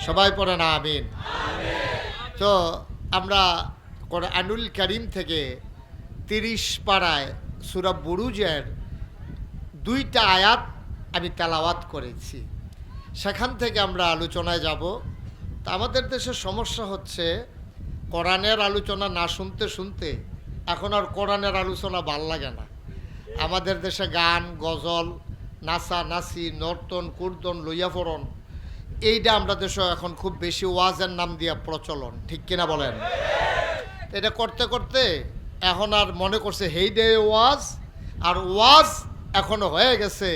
সবাই পড়েন আমিন। তো আমরা কোরআনুল কারীম থেকে 30 পারায় সূরা বুরুজের 2টা আয়াত আমি তেলাওয়াত করেছি। সেখান থেকে আমরা আলোচনায় যাব। তা আমাদের দেশের সমস্যা হচ্ছে কোরআনের আলোচনা না শুনতে শুনতে এখন আর কোরআনের আলোচনা ভাল লাগে না। আমাদের দেশে গান, গজল, নাচা নাচি, নর্তন কুর্দন, লইয়াফরণ, এইটা আমরা দেশে এখন খুব বেশি ওয়াজের নাম দিয়া প্রচলন, ঠিক কিনা বলেন? এটা করতে করতে এখন আর মনে করছে হেই ডে ওয়াজ, আর ওয়াজ এখনো হয়ে গেছে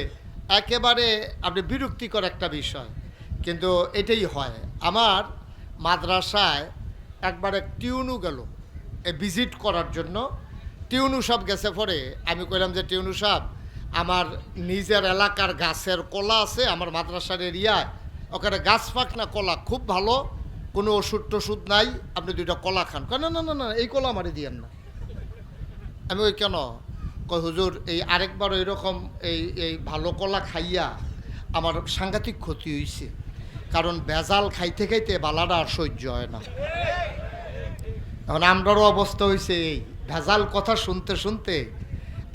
একেবারে আপনি বিরক্তিকর একটা বিষয়। কিন্তু এটাই হয়। আমার মাদ্রাসায় একবার এক টিউনু গেল ভিজিট করার জন্য। টিউনু সাহেব গেছে পরে আমি কইলাম যে টিউনু সাহেব, আমার নিজের এলাকার গাছের কলা আছে আমার মাদ্রাসার এরিয়ায়, ওখানে গাছ ফাঁক না কলা খুব ভালো, কোনো ওষুধ টষুধ নাই, আপনি 2টা কলা খান। না না না না, এই কলা আমারে দিয়েন না। আমি ওই কেন কই হুজুর, এই আরেকবার এরকম এই ভালো কলা খাইয়া আমার সাংঘাতিক ক্ষতি হয়েছে, কারণ ভেজাল খাইতে খাইতে বালাটা আর সহ্য হয় না। এখন আমরারও অবস্থা হয়েছে এই ভেজাল কথা শুনতে শুনতে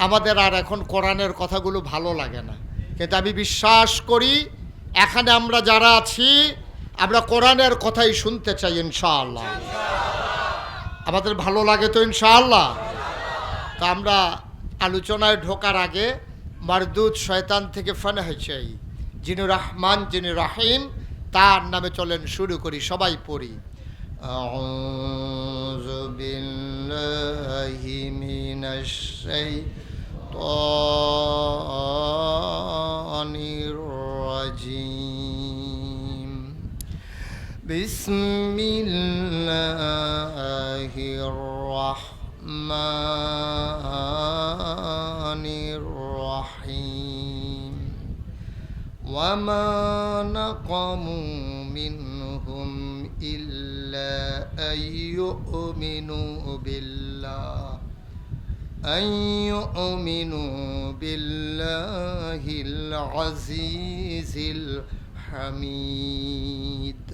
আমাদের আর এখন কোরআনের কথাগুলো ভালো লাগে না। কিন্তু আমি বিশ্বাস করি এখানে আমরা যারা আছি আমরা কোরআনের কথাই শুনতে চাই ইনশাআল্লাহ। আমাদের ভালো লাগে তো ইনশাআল্লাহ। তো আমরা আলোচনায় ঢোকার আগে মারদুদ শয়তান থেকে ফানাহ চাই, যিনি রহমান যিনি রহিম, তার নামে চলেন শুরু করি, সবাই পড়ি। আউযু বিল্লাহি মিনাশ শাইতানির রাজিম। বিসমিল্লাহির রাহমানির রাহিম। ওয়ামা নাকামু মিনহুম ইল্লা আইয়ুমিনু বিল্লাহিল আজিজিল হামিদ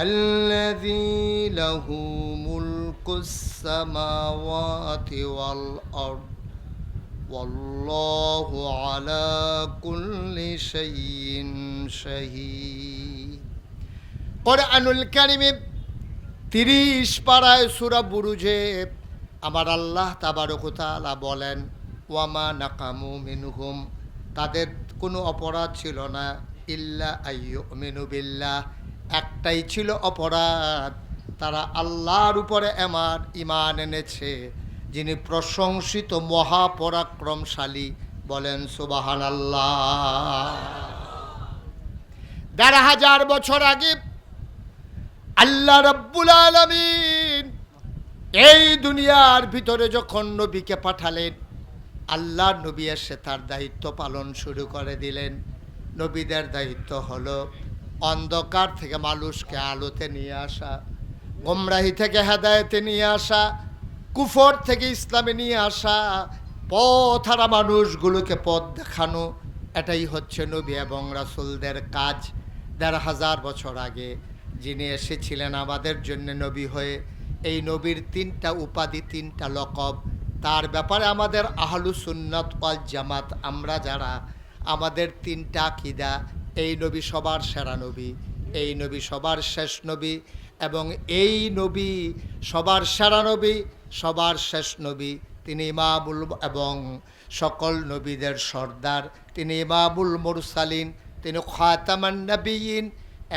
আল্লাযী লাহু মুলকুস সামাওয়াতি ওয়াল আরদ ওয়াল্লাহু আলা কুল্লি শাইইন শাহীদ। কোরআনুল কারীমে 30 পারায় সূরা বুরুজে আমার আল্লাহ তাবারক ওয়া তাআলা বলেন, ওয়ামা নাকামু মিনহুম, তাদের কোনো অপরাধ ছিল না, ইল্লা আইয়ুমিনু বিল্লাহ, একটাই ছিল অপরাধ, তারা আল্লাহর উপরে আমার ঈমান এনেছে, যিনি প্রশংসিত মহাপরাক্রমশালী। বলেন সুবহানাল্লাহ। ১,৫০০ বছর আগে আল্লাহ রাব্বুল আলামিন এই দুনিয়ার ভিতরে যখন নবীকে পাঠালেন, আল্লাহ নবী এসে তার দায়িত্ব পালন শুরু করে দিলেন। নবীদের দায়িত্ব হলো অন্ধকার থেকে মানুষকে আলোতে নিয়ে আসা, গোমরাহি থেকে হেদায়েতে নিয়ে আসা, কুফর থেকে ইসলামে নিয়ে আসা, পথ হারা মানুষগুলোকে পথ দেখানো। এটাই হচ্ছে নবী এবং রাসূলদের কাজ। ১,৫০০ বছর আগে যিনি এসেছিলেন আমাদের জন্য নবী হয়ে, এই নবীর 3টা উপাধি, 3টা লকব। তার ব্যাপারে আমাদের আহলুস সুন্নাত ওয়াল জামাত আমরা যারা, আমাদের 3টা আকীদা, এই নবী সবার সেরা নবী, এই নবী সবার শেষ নবী, এবং এই নবী সবার সেরা নবী, সবার শেষ নবী। তিনি ইমামুল এবং সকল নবীদের সর্দার, তিনি ইমামুল মুরসালিন, তিনি খাতামান নবিয়্যিন,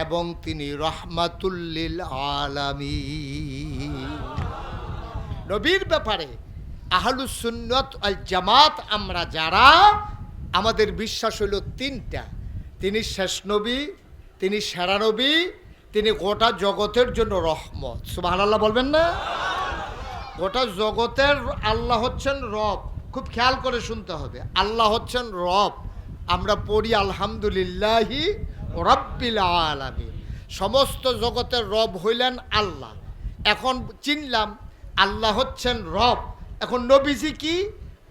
এবং তিনি রাহমাতুল লিল আলামিন। নবীর ব্যাপারে আহলুস সুন্নাত ওয়াল জামাত আমরা যারা, আমাদের বিশ্বাস হলো 3টা। তিনি শেষ নবী, তিনি সেরা নবী, তিনি গোটা জগতের জন্য রহমত। সুবহানাল্লাহ বলবেন না? গোটা জগতের আল্লাহ হচ্ছেন রব। খুব খেয়াল করে শুনতে হবে, আল্লাহ হচ্ছেন রব। আমরা পড়ি আলহামদুলিল্লাহি রাব্বিল আলামিন। সমস্ত জগতের রব হইলেন আল্লাহ। এখন চিনলাম আল্লাহ হচ্ছেন রব। এখন নবীজি কি?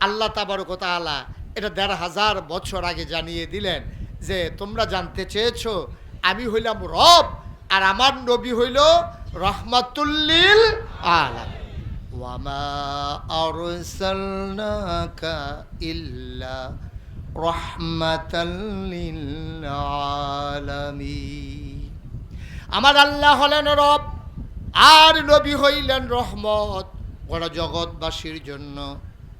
আল্লাহ তাবারক ওয়া তাআলা এটা ১,৫০০ বছর আগে জানিয়ে দিলেন যে তোমরা জানতে চেয়েছো আমি হইলাম রব, আর আমার নবী হইল রহমাতুল্লিল আলামিন। ওয়ামা আরসালনাকা ইল্লা রাহমাতাল লিল আলামিন। আমার আল্লাহ হলেন রব, আর নবী হইলেন রহমত গোটা জগৎবাসীর জন্য।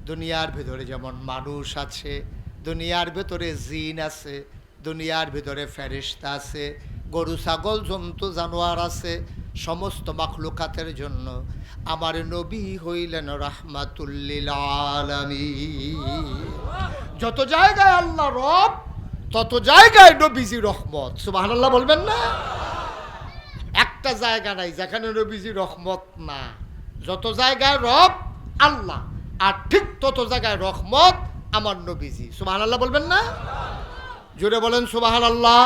দুনিয়ার ভেতরে যেমন মানুষ আছে, দুনিয়ার ভেতরে জিন আছে, দুনিয়ার ভিতরে ফেরেশতা আছে, গরু ছাগল জন্তু জানোয়ার আছে, সমস্ত মাখলুকাতের জন্য আমার নবী হইলেন রাহমাতুল্লিল আলামিন। যত জায়গায় আল্লাহ রব, তত জায়গায় নবীজি রহমত। সুবহানাল্লাহ বলবেন না? একটা জায়গা নাই যেখানে নবীজি রহমত না। যত জায়গায় রব আল্লাহ, আর ঠিক তত জায়গায় রহমত আমার নবীজি। সুবহানাল্লাহ বলবেন না? জোরে বলেন সুবহানাল্লাহ।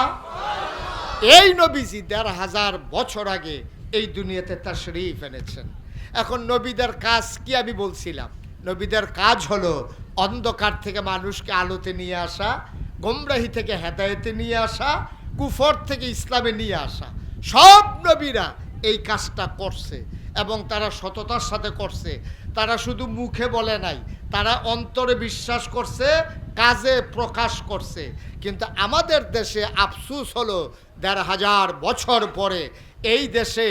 এই নবীজি ১৫০০ বছর আগে এই দুনিয়াতে তাশরীফ এনেছেন। এখন নবীদের কাজ কি আমি বলছিলাম, নবীদের কাজ হলো অন্ধকার থেকে মানুষকে আলোতে নিয়ে আসা, গোমরাহি থেকে হেদায়েতে নিয়ে আসা, কুফর থেকে ইসলামে নিয়ে আসা। সব নবীরা এই কাজটা করছে এবং তারা সততার সাথে করছে। তারা শুধু মুখে বলে নাই, তারা অন্তরে বিশ্বাস করছে, কাজে প্রকাশ করছে। কিন্তু আমাদের দেশে আফসোস হলো ১৫০০ বছর পরে এই দেশে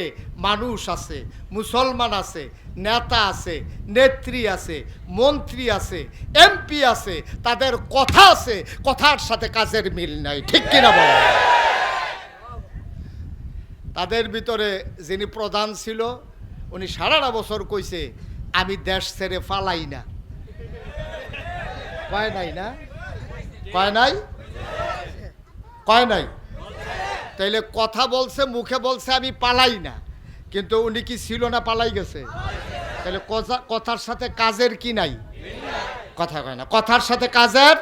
মানুষ আছে, মুসলমান আছে, নেতা আছে, নেত্রী আছে, মন্ত্রী আছে, এমপি আছে, তাদের কথা আছে, কথার সাথে কাজের মিল নাই। ঠিক কিনা বলো? তাদের ভিতরে যিনি প্রধান ছিল, উনি সারাটা বছর কইছে আমি দেশ ছেড়ে পালাই না। কয় নাই না? কয় নাই? কয় নাই? তাইলে কথা বলছে, মুখে বলছে আমি পালাই না, কিন্তু উনি কি ছিল না পালাই গেছে? তাহলে কথার সাথে কাজের কি নাই? কথা কয় না, কথার সাথে কাজের।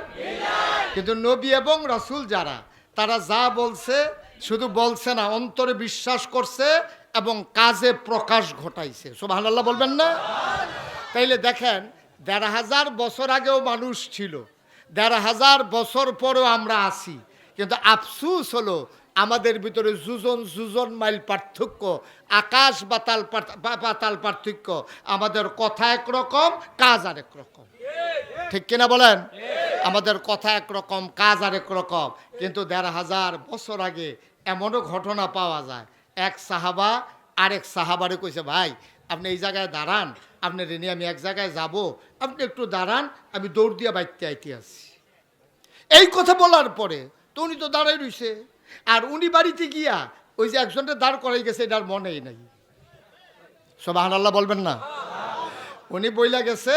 কিন্তু নবী এবং রাসূল যারা, তারা যা বলছে শুধু বলছে না, অন্তরে বিশ্বাস করছে এবং কাজে প্রকাশ ঘটাইছে। সুবহানাল্লাহ বলবেন না? তাইলে দেখেন ১৫০০ বছর আগেও মানুষ ছিল, ১৫০০ বছর পরেও আমরা আছি। কিন্তু আফসোস হলো আমাদের ভিতরে যুজন মাইল পার্থক্য, আকাশ পাতাল পার্থক্য। আমাদের কথা একরকম, কাজ আরেক রকম। ঠিক কিনা বলেন? আমাদের কথা একরকম, কাজ আরেক রকম। কিন্তু ১৫০০ বছর আগে এমনও ঘটনা পাওয়া যায়, এক সাহাবা আরেক সাহাবারে কইছে, ভাই আপনি এই জায়গায় দাঁড়ান, আপনার নিয়ে আমি এক জায়গায় যাব, আপনি একটু দাঁড়ান, আমি দৌড় দিয়ে বাইতে আইতে আসি। এই কথা বলার পরে তো উনি তো দাঁড়াই রইছে, আর উনি বাড়িতে গিয়া ওই যে একজনটা দাঁড় করাই গেছে, এটার মনেই নাই। সুবহানাল্লাহ বলবেন না? উনি বইলা গেছে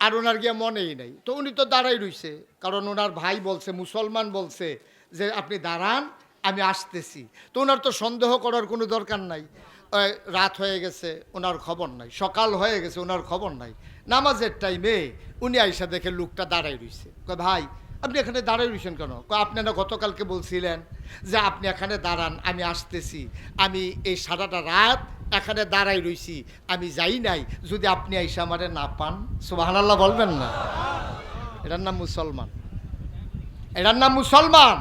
আর ওনার গিয়া মনেই নাই। তো উনি তো দাঁড়াই রইছে, কারণ ওনার ভাই বলছে, মুসলমান বলছে যে আপনি দাঁড়ান, আমি আসতেছি। তো ওনার তো সন্দেহ করার কোনো দরকার নাই। রাত হয়ে গেছে, ওনার খবর নাই। সকাল হয়ে গেছে, ওনার খবর নাই। নামাজের টাইমে উনি আইসা দেখে লোকটা দাঁড়াই রইছে। কয় ভাই আপনি এখানে দাঁড়াই রইছেন কেন? কয় আপনি না গতকালকে বলছিলেন যে আপনি এখানে দাঁড়ান, আমি আসতেছি। আমি এই সারাটা রাত এখানে দাঁড়াই রইছি, আমি যাই নাই, যদি আপনি আইসা আমারে না পান। সুবহানাল্লাহ বলবেন না? এটার নাম মুসলমান, এটার নাম মুসলমান।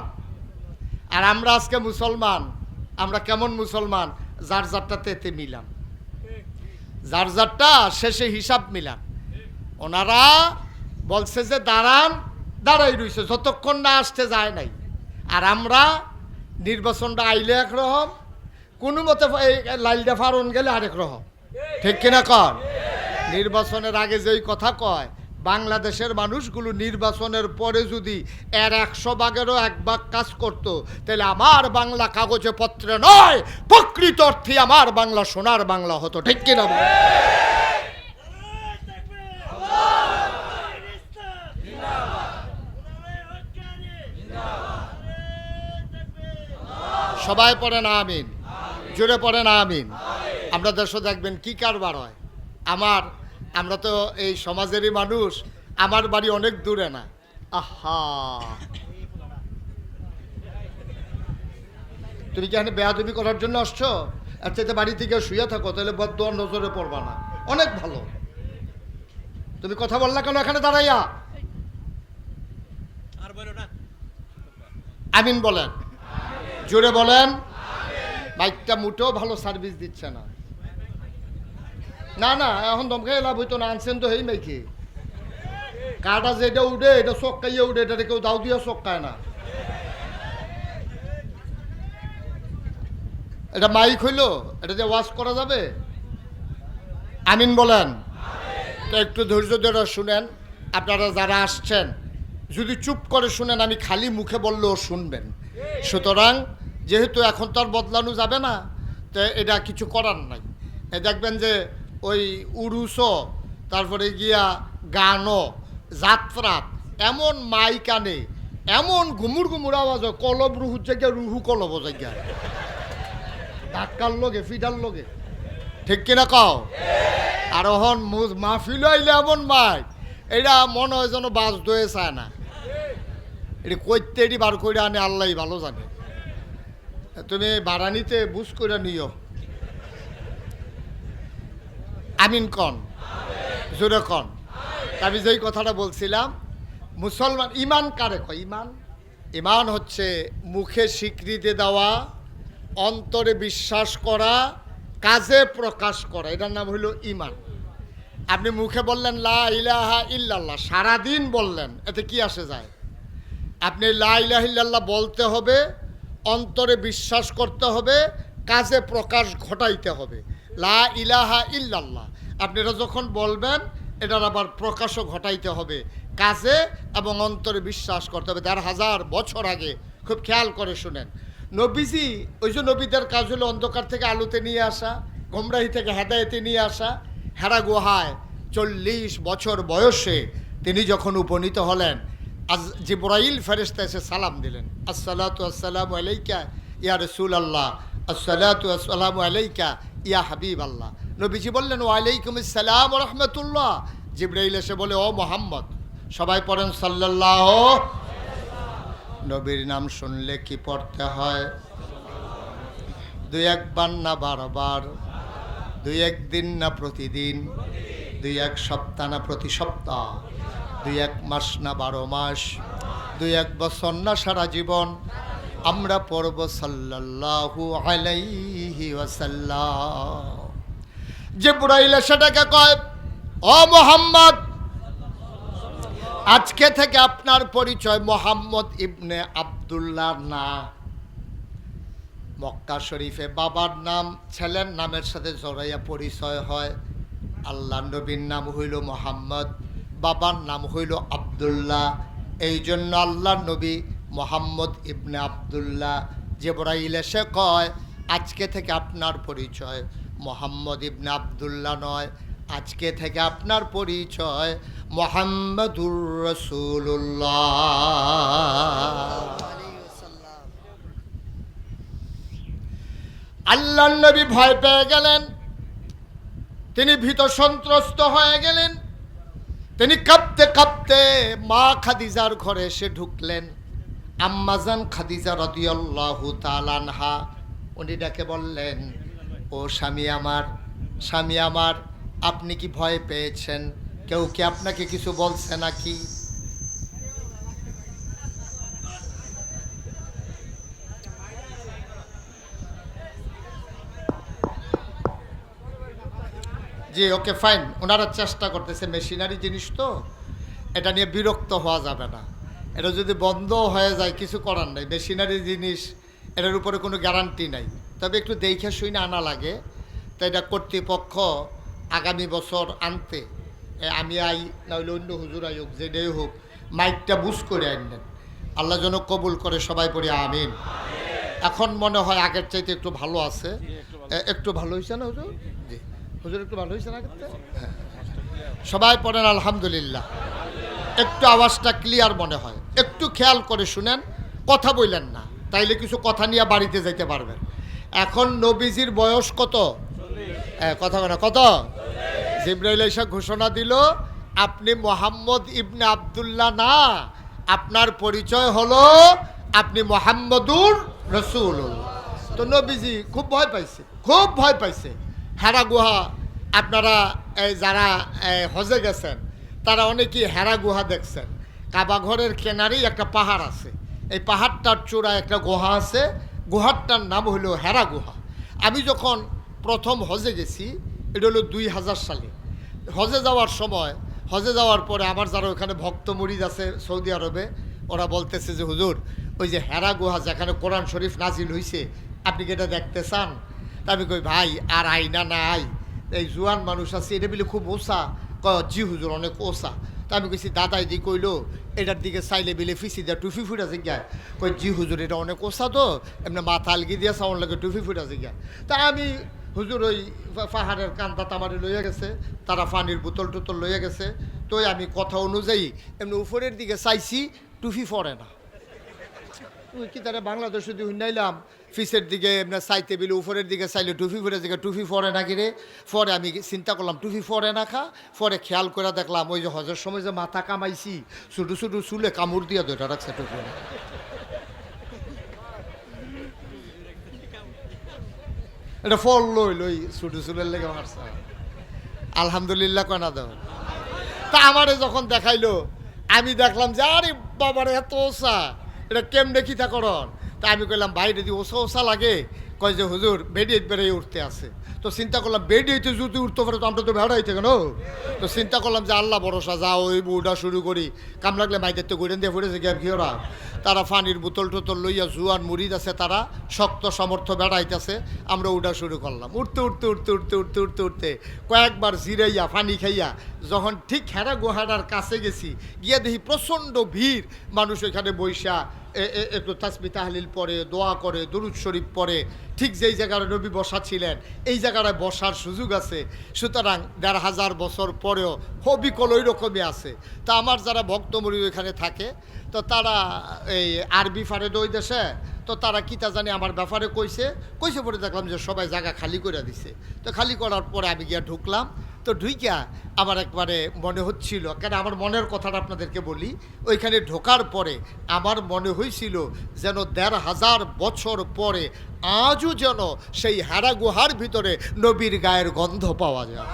আর আমরা আজকে মুসলমান, আমরা কেমন মুসলমান? যার যারটা তেতে মিলাম, যার যারটা শেষে হিসাব মিলাম। ওনারা বলছে যে দাঁড়ান, দাঁড়াই রইছে, যতক্ষণ না আসতে যায় নাই। আর আমরা নির্বাচনটা আইলে একরকম, কোনো মতে লাইলটা ফারন গেলে আরেক রকম। ঠিক কিনা কর? নির্বাচনের আগে যেই কথা কয়, বাংলাদেশের মানুষগুলো নির্বাচনের পরে যদি এর ১০০ ভাগেরও ১ ভাগ কাজ করতো, তাহলে আমার বাংলা কাগজে পত্রে নয়, প্রকৃত অর্থে আমার বাংলা সোনার বাংলা হতো। ঠিক কিনা? সবাই পড়ে না আমিন, জোরে পড়ে না আমিন। আমরা দেশে দেখবেন কি কারবার হয়। আমরা তো এই সমাজেরই মানুষ, আমার বাড়ি অনেক দূরে না। আহা, তুমি কি এখানে বেয়াদবি করার জন্য আসছো? আর চাইতে বাড়ি থেকে শুয়ে থাকো, তাহলে বদদোয়ার নজরে পড়বা না। অনেক ভালো। তুমি কথা বললা কেন এখানে দাঁড়াইয়া? আমিন বলেন, জোরে বলেন। মাইকটা মোটেও ভালো সার্ভিস দিচ্ছে না। না না, এখন দমকাই লাভ হইতো না, আনছেন তো হেই মাইকে। কাটা যেটা উঠে এটা চক্কাইয়ে উঠে, এটা কেউ দাও দিয়ে চক্কায় না। এটা মাইক হইলো, এটা যে ওয়াশ করা যাবে? আমিন বলেন। তো একটু ধৈর্য ধরে শুনেন। আপনারা যারা আসছেন যদি চুপ করে শুনেন, আমি খালি মুখে বললেও শুনবেন। সুতরাং যেহেতু এখন তো আর বদলানো যাবে না, তো এটা কিছু করার নাই। দেখবেন যে ওই উরুসও, তারপরে গিয়া গানও, যাত্রা, এমন মাইক আনে, এমন ঘুমুর ঘুমুর আওয়াজ হয়, কলব রুহুর জায়গায় রুহু কলব জায়গায়, ধাক্কার লোকে ফিটার লোকে, ঠিক কিনা কও? আর এখন মাহফিল আইলে এমন মাইক, এটা মনে হয় যেন বাস দয়ে চায় না। এটি কইতে এটি বার করে আনে আল্লাহ ভালো জানে। তুমি বারানিতে বুঝ করে নিও। আমিন কন, জোরে কন। আমি যেই কথাটা বলছিলাম, মুসলমান ইমান কারে কয়? ইমান, ইমান হচ্ছে মুখে স্বীকৃতি দেওয়া, অন্তরে বিশ্বাস করা, কাজে প্রকাশ করা, এটার নাম হইল ইমান। আপনি মুখে বললেন লা ইলাহা ইল্লাল্লাহ, সারাদিন বললেন, এতে কি আসে যায়? আপনি লা ইলাহা ইল্লাল্লাহ বলতে হবে, অন্তরে বিশ্বাস করতে হবে, কাজে প্রকাশ ঘটাইতে হবে। লা ইলাহা ইল্লাল্লাহ আপনারা যখন বলবেন, এটার আবার প্রকাশও ঘটাইতে হবে, কাজে এবং অন্তরে বিশ্বাস করতে হবে। ১,৫০০ বছর আগে, খুব খেয়াল করে শুনেন, নবীজি, ওই যে নবীদের কাজ হলো অন্ধকার থেকে আলোতে নিয়ে আসা, গোমরাহি থেকে হেদায়েতে নিয়ে আসা। হেরা গুহায় ৪০ বছর বয়সে তিনি যখন উপনীত হলেন, জিবরাইল ফেরেশতা এসে সালাম দিলেন, আসসালাতু আসসালামু আলাইকা ইয়া রাসূলুল্লাহ, আসসালাতু আসসালামু আলাইকা ইয়া হাবিবাল্লাহ। নবীজি বললেন ওয়ালাইকুম আসসালাম ওয়া রাহমাতুল্লাহ। জিবরাইল এসে বলে ও মুহাম্মদ। সবাই পড়েন সাল্লাল্লাহু। নবীর নাম শুনলে কি পড়তে হয়? ২-১ বার না ১২ বার? ২-১ দিন না প্রতিদিন? ২-১ সপ্তাহ না প্রতি সপ্তাহ? ২-১ মাস না ১২ মাস? ২-১ বছর না সারা জীবন? আমরা পড়ব সাল্লাল্লাহু আলাইহি ওয়াসাল্লাম। জিবরাইল সেটাকে কয় ও মুহাম্মদ, আজকে থেকে আপনার পরিচয় মোহাম্মদ ইবনে আব্দুল্লাহ না। মক্কা শরীফে বাবার নাম ছেলের নামের সাথে জড়াইয়া পরিচয় হয়। আল্লাহ নবীর নাম হইল মোহাম্মদ, বাবার নাম হইল আব্দুল্লাহ। এই জন্য আল্লাহ নবী মোহাম্মদ ইবনে আব্দুল্লাহ। জিবরাইল এসে কয় আজকে থেকে আপনার পরিচয় মোহাম্মদ ইবনে আব্দুল্লাহ নয়, আজকে থেকে আপনার পরিচয় মুহাম্মাদুর রাসূলুল্লাহ। আল্লাহ নবী ভয় পেয়ে গেলেন, তিনি ভীত সন্ত্রস্ত হয়ে গেলেন। তিনি কাঁপতে কাঁপতে মা খাদিজার ঘরে এসে ঢুকলেন। আম্মাজান খাদিজা রাদিয়াল্লাহু তাআলা আনহা, উনি ডাকে বললেন ও স্বামী আমার, স্বামী আমার, আপনি কি ভয় পেয়েছেন? কেউ কি আপনাকে কিছু বলছে নাকি? জি ওকে ফাইন, ওনারা চেষ্টা করতেছে, মেশিনারি জিনিস তো, এটা নিয়ে বিরক্ত হওয়া যাবে না। এটা যদি বন্ধ হয়ে যায় কিছু করার নাই, মেশিনারি জিনিস, এটার উপরে কোনো গ্যারান্টি নাই। তবে একটু দেখে শুনে আনা লাগে। তো এটা কর্তৃপক্ষ আগামী বছর আনতে, আমি আই নাহলে অন্য হুজুর আইক, যেটাই হোক, মাইকটা বুঝ করে আনবেন। আল্লাহ যেন কবুল করে, সবাই পড়ি আমিন। এখন মনে হয় আগের চাইতে একটু ভালো আছে। একটু ভালো হয়েছে না হুজুর? জি হুজুর, একটু ভালো হয়েছে না? হ্যাঁ, সবাই পড়েন আলহামদুলিল্লাহ। একটু আওয়াজটা ক্লিয়ার মনে হয়, একটু খেয়াল করে শুনেন, কথা বললেন না, তাইলে কিছু কথা নিয়ে বাড়িতে যাইতে পারবেন। এখন নবীজির বয়স কত? কথা বলে কত? জিবরাইল এসে ঘোষণা দিল আপনি মোহাম্মদ ইবনে আব্দুল্লাহ না, আপনার পরিচয় হলো আপনি মোহাম্মদুর রাসূলুল্লাহ। তো নবীজি খুব ভয় পাইছে, খুব ভয় পাইছে। হেরা গুহা, আপনারা যারা হজে গেছেন তারা অনেকেই হেরা গুহা দেখছেন। কাবা ঘরের কেনারেই একটা পাহাড় আছে, এই পাহাড়টার চূড়ায় একটা গুহা আছে, গুহাটার নাম হলো হেরা গুহা। আমি যখন প্রথম হজে গেছি, এটা হলো 2000 সালে। হজে যাওয়ার সময়, হজে যাওয়ার পরে আমার যারা ওখানে ভক্ত মুরিদ আছে সৌদি আরবে, ওরা বলতেছে যে হুজুর, ওই যে হেরা গুহা যেখানে কোরআন শরীফ নাজিল হয়েছে, আপনি কি এটা দেখতে চান? তা আমি কই ভাই আর আইনা নাই, এই জুয়ান মানুষ আছে, এটা বলে খুব ওসা। কয় জি হুজুর অনেক ওসা। তা আমি কইছি দাদা এদিকে কইলো এটার দিকে চাইলে বিলে ফিসি দেয় টুফি ফুটা জিজ্ঞায়। কই জি হুজুর এটা অনেক ওসা তো, এমনি মাথা আলগি দিয়ে সাউন্ড লাগে টুফি ফুটা জিজ্ঞায়। তা আমি হুজুর ওই পাহাড়ের কান্দা তামারি লইয়া গেছে, তারা পানির বোতল টোতল লইয়া গেছে, তো আমি কথা অনুযায়ী এমনি উপরের দিকে চাইছি, টুফি পরে না। ওই কি তারা বাংলাদেশ যদি হুন্নাইলাম ফিসের দিকে এমনি চাইতে বিলে উপরের দিকে চাইলে টুফি পরে দিকে টুফি পরে না কিরে। পরে আমি চিন্তা করলাম টুফি পরে না খা। পরে খেয়াল করে দেখলাম ওই যে হজের সময় যে মাথা কামাইছি, ছোটো ছোটো চুলে কামড় দিয়া দুইটা রাখছে টুফি। এটা ফল লই লই ছোটো চুলের লেগে মারছে। আলহামদুলিল্লাহ কনা দাও। তা আমারে যখন দেখাইলো আমি দেখলাম যে আরে বাবারে এত ওসা, এটা কেমনে খিতা করন। তা আমি কইলাম ভাই যদি ওসা ওসা লাগে, কয় যে হুজুর বেডিয়ে বেড়ে উঠতে আছে। তো চিন্তা করলাম বেডিয়েতে যদি উঠতে পারে তো আমরা তো ভেড়াইতে কেন। তো চিন্তা করলাম যে আল্লাহ ভরসা, যা ওই উঠা শুরু করি, কাম লাগলে মাইদের তো ঘুরেন দিয়ে ফুটেছে গ্যাপ কি ওরা। তারা পানির বোতল টোতল লইয়া জুয়ান মুরিদ আছে, তারা শক্ত সামর্থ্য বেড়াইতেছে, আমরা উঠা শুরু করলাম। উঠতে উঠতে উঠতে উঠতে উঠতে উঠতে উঠতে কয়েকবার জিরাইয়া পানি খাইয়া যখন ঠিক হেরা গুহাটার কাছে গেছি, গিয়া দেখি প্রচণ্ড ভিড় মানুষ ওইখানে বৈশা একটু তাসবিহ তাহলিল পড়ে, দোয়া করে, দুরূদ শরীফ পড়ে। ঠিক যেই জায়গায় নবী বসা ছিলেন এই জায়গাটায় বসার সুযোগ আছে। সুতরাং 1500 বছর পরেও হবিকল ওই রকমই আছে। তা আমার যারা ভক্তমরি ওইখানে থাকে, তো তারা এই আরবি ফারে ওই দেশে, তো তারা কিতা জানি আমার ব্যাপারে কইছে পরে দেখলাম যে সবাই জায়গা খালি করে দিছে। তো খালি করার পরে আমি গিয়া ঢুকলাম। তো ঢুইকা আমার একবারে মনে হচ্ছিল, কেন আমার মনের কথাটা আপনাদেরকে বলি, ওইখানে ঢোকার পরে আমার মনে হয়েছিল যেন 1500 বছর পরে আজও যেন সেই হেরা গুহার ভিতরে নবীর গায়ের গন্ধ পাওয়া যায়।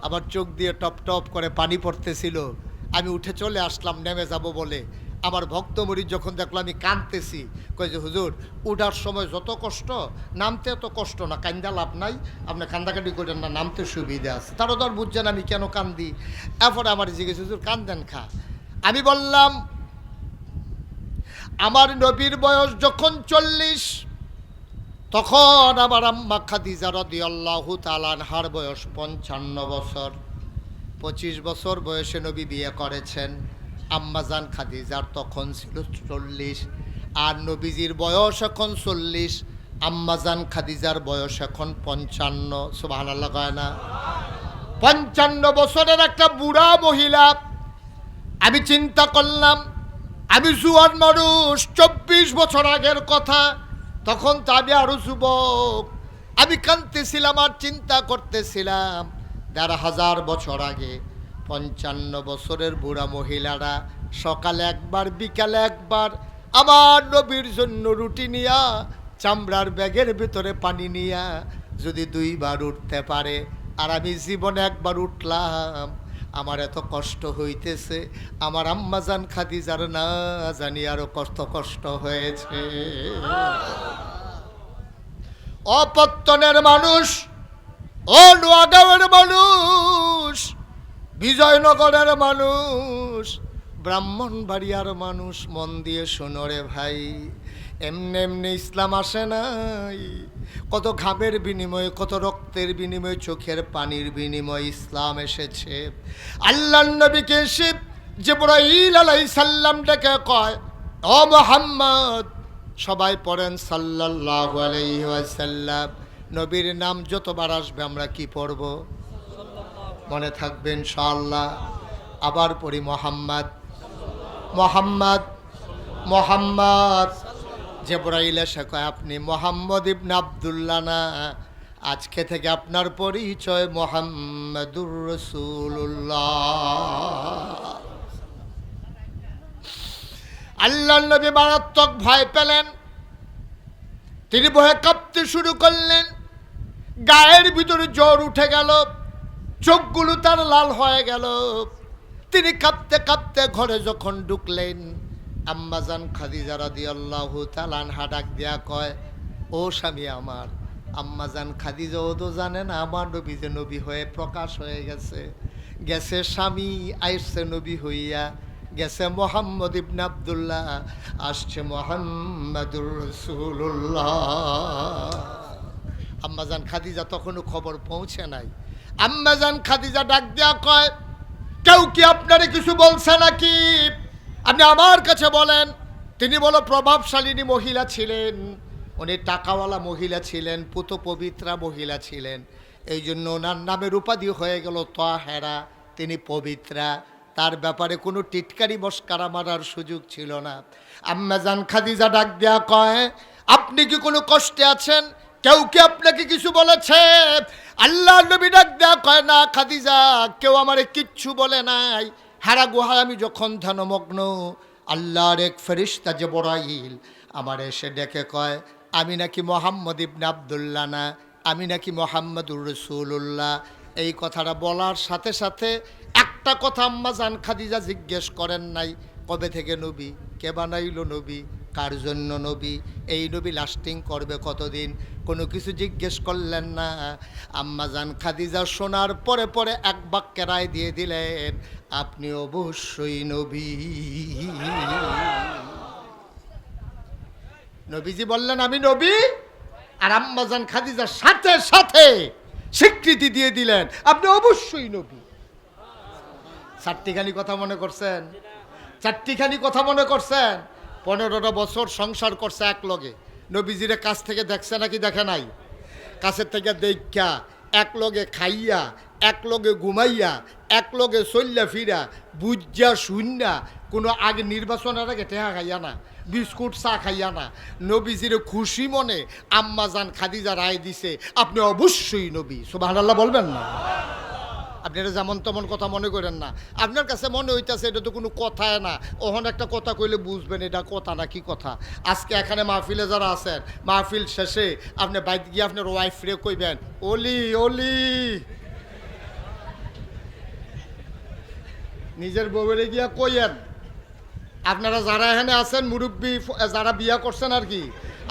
আমার চোখ দিয়ে টপ টপ করে পানি পড়তেছিল। আমি উঠে চলে আসলাম নেমে যাব বলে। আমার ভক্তমরিদ যখন দেখলো আমি কাঁদতেছি, কই যে হুজুর উঠার সময় যত কষ্ট, নামতে এত কষ্ট না, কান্দা লাভ নাই, আপনি কান্দাকাটি করেন না, নামতে সুবিধা আছে। তারও তো আর বুঝছেন আমি কেন কান্দি। এরপরে আমার জিজ্ঞেস হুজুর কান্দেন খা। আমি বললাম আমার নবীর বয়স যখন 40, তখন আমার আম্মা খাদিজা রাদিয়াল্লাহু তাআলা আনহার বয়স 55 বছর। 25 বছর বয়সে নবী বিয়ে করেছেন। আম্মাজান খাদিজার তখন ছিল 40, আর নবীজির বয়স এখন 40, আম্মাজান খাদিজার বয়স এখন 55। সুবহানাল্লাহ কয় না? 55 বছরের একটা বুড়া মহিলা। আমি চিন্তা করলাম আমি জুয়ান মানুষ, 24 বছর আগের কথা, তখন তো আমি আরো যুবক। আমি কাঁদতেছিলাম আর চিন্তা করতেছিলাম 1500 বছর আগে 55 বছরের বুড়া মহিলারা সকালে একবার বিকালে একবার আমার নবীর জন্য রুটি নিয়া চামড়ার ব্যাগের ভিতরে পানি নিয়া যদি 2 বার উঠতে পারে, আর আমি জীবনে একবার উঠলাম, আমার এত কষ্ট হইতেছে, আমার আম্মাজান খাদিজার না জানি আরো কষ্ট হয়েছে। অপত্তনের মানুষ, ও নোয়াগাঁওয়ের মানুষ, বিজয়নগরের মানুষ, ব্রাহ্মণবাড়িয়ার মানুষ, মন দিয়ে শোনো রে ভাই, এমনি এমনি ইসলাম আসে নাই। কত ঘামের বিনিময়ে, কত রক্তের বিনিময়ে, চোখের পানির বিনিময়ে ইসলাম এসেছে। আল্লাহর নবীকে এসে জিবরাইল আলাইহিস সালাম ডেকে কয়, ও মুহাম্মদ, সবাই পড়েন সাল্লাল্লাহু আলাইহি ওয়াসাল্লাম। নবীর নাম যতবার আসবে আমরা কি পড়ব? মনে থাকবে ইনশাআল্লাহ। আবার পড়ি মুহাম্মদ মুহাম্মদ মুহাম্মদ। জিবরাইল এসে কয় আপনি মুহাম্মদ ইবনে আব্দুল্লাহ না, আজকে থেকে আপনার পরিচয় মুহাম্মাদুর রাসূলুল্লাহ। আল্লাহর নবী মারাত্মক ভয় পেলেন। তিনি ভয়ে কাঁপতে শুরু করলেন, গায়ের ভিতরে জ্বর উঠে গেল, চোখগুলো তার লাল হয়ে গেল। তিনি কাঁপতে কাঁপতে ঘরে যখন ঢুকলেন, আম্মাজান খাদিজা রাদিয়াল্লাহু তাআলা আনহা ডাক দিয়া কয়, ও স্বামী আমার, আম্মা জান খাদিজাও তো জানেন আমার নবী যে নবী হয়ে প্রকাশ হয়ে গেছে। গেছে স্বামী, আইসছে নবী হইয়া, গেছে মোহাম্মদ ইবনে আব্দুল্লাহ, আসছে মোহাম্মদুর রাসূলুল্লাহ। আম্মাজান খাদিজা তখনও খবর পৌঁছে নাই। আম্মাজান খাদিজা ডাক দেয়া কয়, কেউ কি আপনারে কিছু বলছে নাকি? আপনি আমার কাছে বলেন। তিনি বলো প্রভাবশালিনী মহিলা ছিলেন, উনি টাকাওয়ালা মহিলা ছিলেন, পুত পবিত্রা মহিলা ছিলেন, এই জন্য ওনার নামের উপাধি হয়ে গেল তাহেরা, তিনি পবিত্রা। তার ব্যাপারে কোনো টিটকারি মস্কারা মারার সুযোগ ছিল না। আম্মাজান খাদিজা ডাক দেয়া কয়, আপনি কি কোনো কষ্টে আছেন? কেউ কি আপনাকে কিছু বলেছে? আল্লাহ নবী ডাক দেয়া কয়, না খাদিজা, কেউ আমারে কিচ্ছু বলে নাই। হারা গুহায় আমি যখন ধ্যানমগ্ন, আল্লাহর এক ফেরেশতা জিবরাইল আমার এসে ডেকে কয়, আমি নাকি মোহাম্মদ ইবনে আব্দুল্লাহ না, আমি নাকি মোহাম্মদুর রাসূলুল্লাহ। এই কথাটা বলার সাথে সাথে একটা কথা আম্মাজান খাদিজা জিজ্ঞেস করেন নাই, কবে থেকে নবী, কে বানাইল নবী, কার জন্য নবী, এই নবী লাস্টিং করবে কতদিন, কোনো কিছু জিজ্ঞেস করলেন না। আম্মাজান খাদিজা শোনার পরে পরে এক বাক্যে রায় দিয়ে দিলেন, আপনি অবশ্যই নবী। নবীজি বললেন আমি নবী, আর আম্মাজান খাদিজার সাথে সাথে স্বীকৃতি দিয়ে দিলেন আপনি অবশ্যই নবী। চারটিখানি কথা মনে করছেন? চারটিখানি কথা মনে করছেন? 15টা বছর সংসার করছে এক লগে। নবীজিরে কাছ থেকে দেখছে নাকি দেখে নাই? কাছের থেকে দেখা, এক লগে খাইয়া, এক লগে ঘুমাইয়া, এক লগে চল্লা ফিরা, বুঝা শুননা, কোনো আগে নির্বাচনের আগে টেহা খাইয়া না, বিস্কুট চা খাইয়া না, নবীজিরে খুশি মনে আম্মাজান খাদিজা রায় দিছে আপনি অবশ্যই নবী। সুবহানাল্লাহ বলবেন না? আপনারা যেমন তেমন কথা মনে করেন না। আপনার কাছে মনে হইতেছে এটা তো কোনো কথায় না, ওখানে একটা কথা কইলে বুঝবেন এটা কথা না কি কথা। আজকে এখানে মাহফিলে যারা আছেন, মাহফিল শেষে আপনি বাইরে গিয়ে আপনার ওয়াইফরে কইবেন, ওলি ওলি, নিজের বউরে গিয়া কইয়েন। আপনারা যারা এখানে আছেন মুরব্বী, যারা বিয়া করছেন আর কি,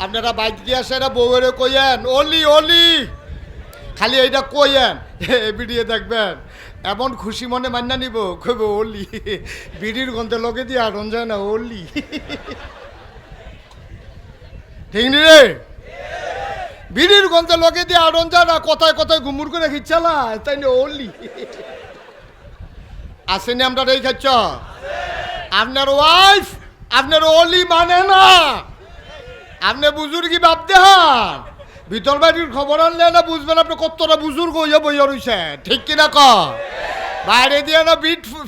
আপনারা বাইরে গিয়ে আসে এরা বউরে কইয়েন ওলি ওলি, খালি এইটা কইয়েন, বিড়িয়ে দেখবেন এমন খুশি মনে মান্না নিব, কইব ওলি, বিড়ির গন্ধে লগে দিয়ে আড়ন যায় না ওলি। ঠিক নি রে? বিড়ির গন্ধে লগে দিয়ে আড়ন যায় না, কথায় কথায় ঘুমুর করে খিচ্ছালা, তাই না ওলি। আসেনি আমরা এই খাচ্ছ? আপনার ওয়াইফ আপনার ওলি মানে না, আপনি বুজুর্গি ভাবতে হন। ভিতর বাড়ির খবর আনলে না বুঝবেন আপনি কতটা বুজুর্গ হইয়া বইয়া রয়েছে, ঠিক কিনা ক? বাইরে দিয়ে না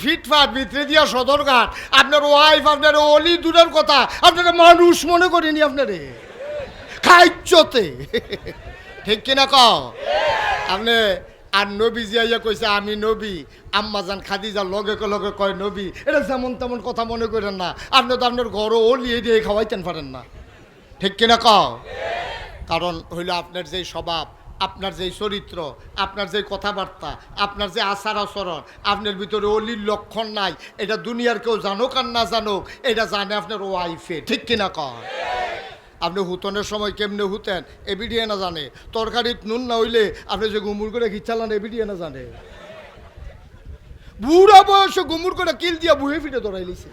ফিটফাট, ভিতরে দিয়া সদরঘাট। আপনার ওয়াইফ আপনার অলি দূরের কথা, আপনারা মানুষ মনে করিনি আপনারে খাইচতে, ঠিক কিনা ক? আপনি আর নবী জিয়াইয়া কইছে আমি নবী, আম্মাজান খাদিজা লগে লগে কয় নবী, এটা যেমন তেমন কথা মনে করেন না। আপনি তো আপনার ঘরও অলিয়ে দিয়ে খাওয়াইতেন পারেন না, ঠিক কিনা ক? কারণ হইল আপনার যেই স্বভাব, আপনার যেই চরিত্র, আপনার যে কথাবার্তা, আপনার যে আচার আচরণ, আপনার ভিতরে অলির লক্ষণ নাই। এটা দুনিয়ার কেউ জানুক আর না জানুক, এটা জানে আপনার ওয়াইফে, ঠিক কিনা কয়? আপনি হুতনের সময় কেমনে হুতেন এবিডিয়ে না জানে, তরকারিত নুন না হইলে আপনি যে গুমুর করে খিচ্ছালান এবিডিয়ে না জানে। বুড়া বয়সে গুমুর করে কিল দিয়া বুহে ফিটে দৌড়াই লিছে,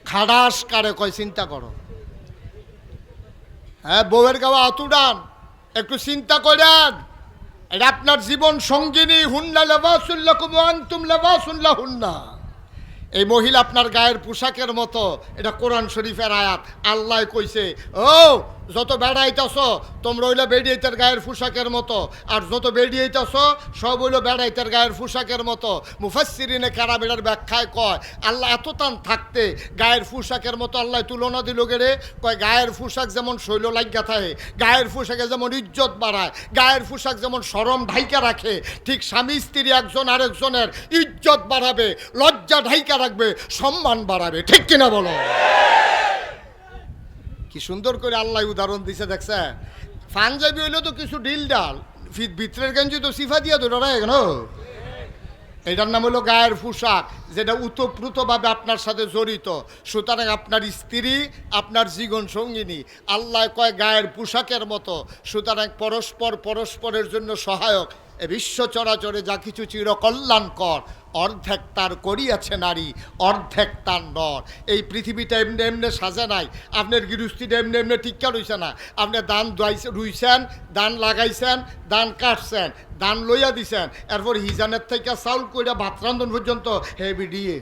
খাডাস কারে কয় চিন্তা করো। হ্যাঁ, বউয়ের গাওয়া আতুডান, একটু চিন্তা করেন, এটা আপনার জীবন সঙ্গিনী। হুন্না লেবাসুল্লাকুম ওয়া আনতুম লেবাসুন লাহুন্না। এই মহিলা আপনার গায়ের পোশাকের মতো, এটা কোরআন শরীফের আয়াত। আল্লাহ কইছে, ও যত বেড়াইতেছ তোমরা হইলো বেড়িয়েতের গায়ের পোশাকের মতো, আর যত বেড়িয়েতেছ সব হইলো বেড়াইতের গায়ের পোশাকের মতো। মুফাসসিরিনে কারামের ব্যাখ্যায় কয় আল্লাহ এত টান থাকতে গায়ের পোশাকের মতো আল্লাহ তুলনা দিল গেরে, কয় গায়ের পোশাক যেমন শৈল লাগিয়া থাকে, গায়ের পোশাকে যেমন ইজ্জত বাড়ায়, গায়ের পোশাক যেমন শরম ঢাইকা রাখে, ঠিক স্বামী স্ত্রী একজন আরেকজনের ইজ্জত বাড়াবে, লজ্জা ঢাইকা রাখবে, সম্মান বাড়াবে, ঠিক কিনা বলো? কি সুন্দর করে আল্লাহ উদাহরণ দিছে দেখছে। পাঞ্জাবি হইলো তো কিছু ডিল ডাল, ভিতরের গেঞ্জি তো সিফা দিয়া ধরে কেন, এটার নাম হলো গায়ের পোশাক, যেটা উতপ্রুতভাবে আপনার সাথে জড়িত। সুতরাং আপনার স্ত্রী আপনার জীবন সঙ্গিনী, আল্লাহ কয় গায়ের পোশাকের মতো। সুতরাং পরস্পরের জন্য সহায়ক। এ বিশ্ব চরাচরে যা কিছু চিরকল্যাণকর, অর্ধেক তার করিয়াছে নারী, অর্ধেক তার নর। এই পৃথিবীটা এমনি এমনি সাজে নাই, আপনার গৃহস্থিটা এমনি এমনি টিক্কা রইছে না। আপনি ধান রুইছেন, ধান লাগাইছেন, ধান কাটছেন, ধান লইয়া দিছেন, এরপর হিজানের থেকে চাউল কইরা ভাত রান্ধন পর্যন্ত হেভি দিয়ে,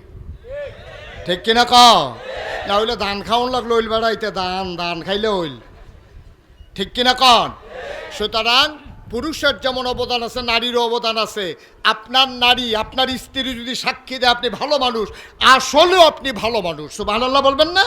ঠিক কিনা ক? না হইলে ধান খাওয়ান লাগলো ওইল বেড়াইতে, ধান খাইলে হইল, ঠিক কিনা কন? সুতরাং পুরুষের যেমন অবদান আছে, নারীরও অবদান আছে। আপনার নারী, আপনার স্ত্রী যদি সাক্ষী দেয় আপনি ভালো মানুষ, আসলেও আপনি ভালো মানুষ, সুবহানাল্লাহ বলবেন না?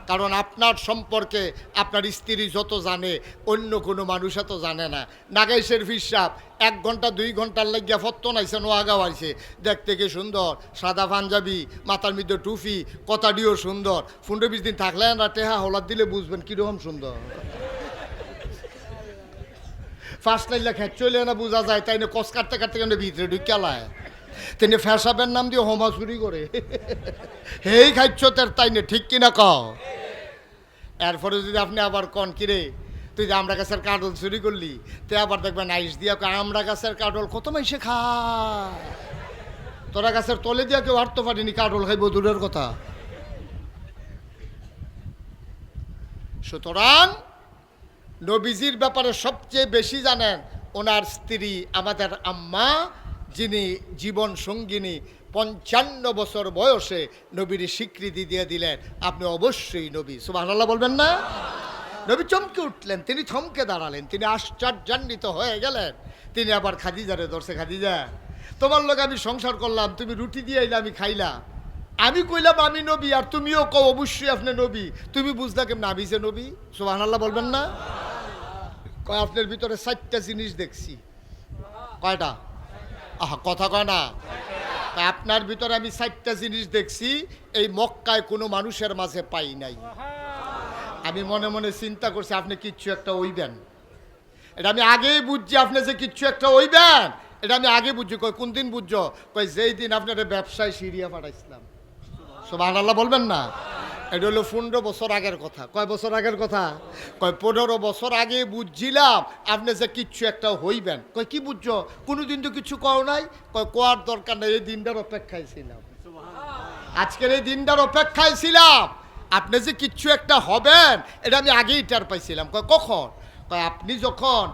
কারণ আপনার সম্পর্কে আপনার স্ত্রী যত জানে অন্য কোনো মানুষ এত জানে না। নাগাইশের ফিসাব 1 ঘন্টা 2 ঘন্টার লাগিয়া ফত্ত নাইছে, নোয়াগাও আইছে, দেখতে কি সুন্দর, সাদা পাঞ্জাবি, মাথার মধ্যে টুপি, কথাটিও সুন্দর। 15-20 দিন থাকলে না টেহা হলাদ দিলে বুঝবেন কীরকম সুন্দর। ফার্স্ট লাইলা খেয়ে চলে না বোঝা যায়, তাই না? কস কাটতে কাটতে কেন ভিতরে ঢুকালায় তিনি ফ্যাসাবের নাম দিয়ে হোমা চুরি করে হেই খাইছ তার, তাই না? ঠিক কিনা ক? এরপরে যদি আপনি আবার কন কিরে তুই যে আমরা গাছের কাটল চুরি করলি, তে আবার দেখবেন আইস দিয়া আমরা গাছের কাটল কত মাইসে খায়, তোরা গাছের তলে দিয়া কেউ হাঁটতে পারিনি, কাটল খাইব দূরের কথা। সুতরাং নবীজির ব্যাপারে সবচেয়ে বেশি জানেন ওনার স্ত্রী আমাদের আম্মা, যিনি জীবন সঙ্গিনী। 55 বছর বয়সে নবীর স্বীকৃতি দিয়ে দিলেন আপনি অবশ্যই নবী, সুবহানাল্লাহ বলবেন না? নবী চমকে উঠলেন, তিনি থমকে দাঁড়ালেন, তিনি আশ্চর্যান্বিত হয়ে গেলেন। তিনি আবার খাদিজারে ধরছে, খাদিজা তোমার লোক আমি সংসার করলাম, তুমি রুটি দিয়ে আইলে আমি খাইলাম, আমি কইলাম আমি নবী, আর তুমিও কও অবশ্যই আপনি নবী, তুমি বুঝলা কেমন আমি যে নবী, সুবহানাল্লাহ বলবেন না? কয় আপনার ভিতরে 4টা জিনিস দেখছি। কয়টা? আহা, কথা কয় না। আপনার ভিতরে আমি 4টা জিনিস দেখছি, এই মক্কায় কোনো মানুষের মাঝে পাই নাই। আমি মনে মনে চিন্তা করছি আপনি কিচ্ছু একটা হইবেন, এটা আমি আগেই বুঝছি, আপনি যে কিচ্ছু একটা হইবেন এটা আমি আগে বুঝছি। কয় কোন দিন বুঝছো? কয় যেই দিন আপনার ব্যবসায় সিরিয়া পাঠাইছিলাম, সুবহানাল্লাহ বলবেন না? এটা হলো 15 বছর আগের কথা। কয় বছর আগের কথা? কয় 15 বছর আগে বুঝছিলাম আপনি যে কিচ্ছু একটা হইবেন। কয় কি বুঝছো? কোনোদিন তো কিছু কও নাই। কয় কোয়ার দরকার নেই, এই দিনটার অপেক্ষায় ছিলাম, আজকের এই দিনটার অপেক্ষায় ছিলাম। আপনি যে কিচ্ছু একটা হবেন এটা আমি আগেই টের পাইছিলাম। কয় কখন? কয় আপনি যখন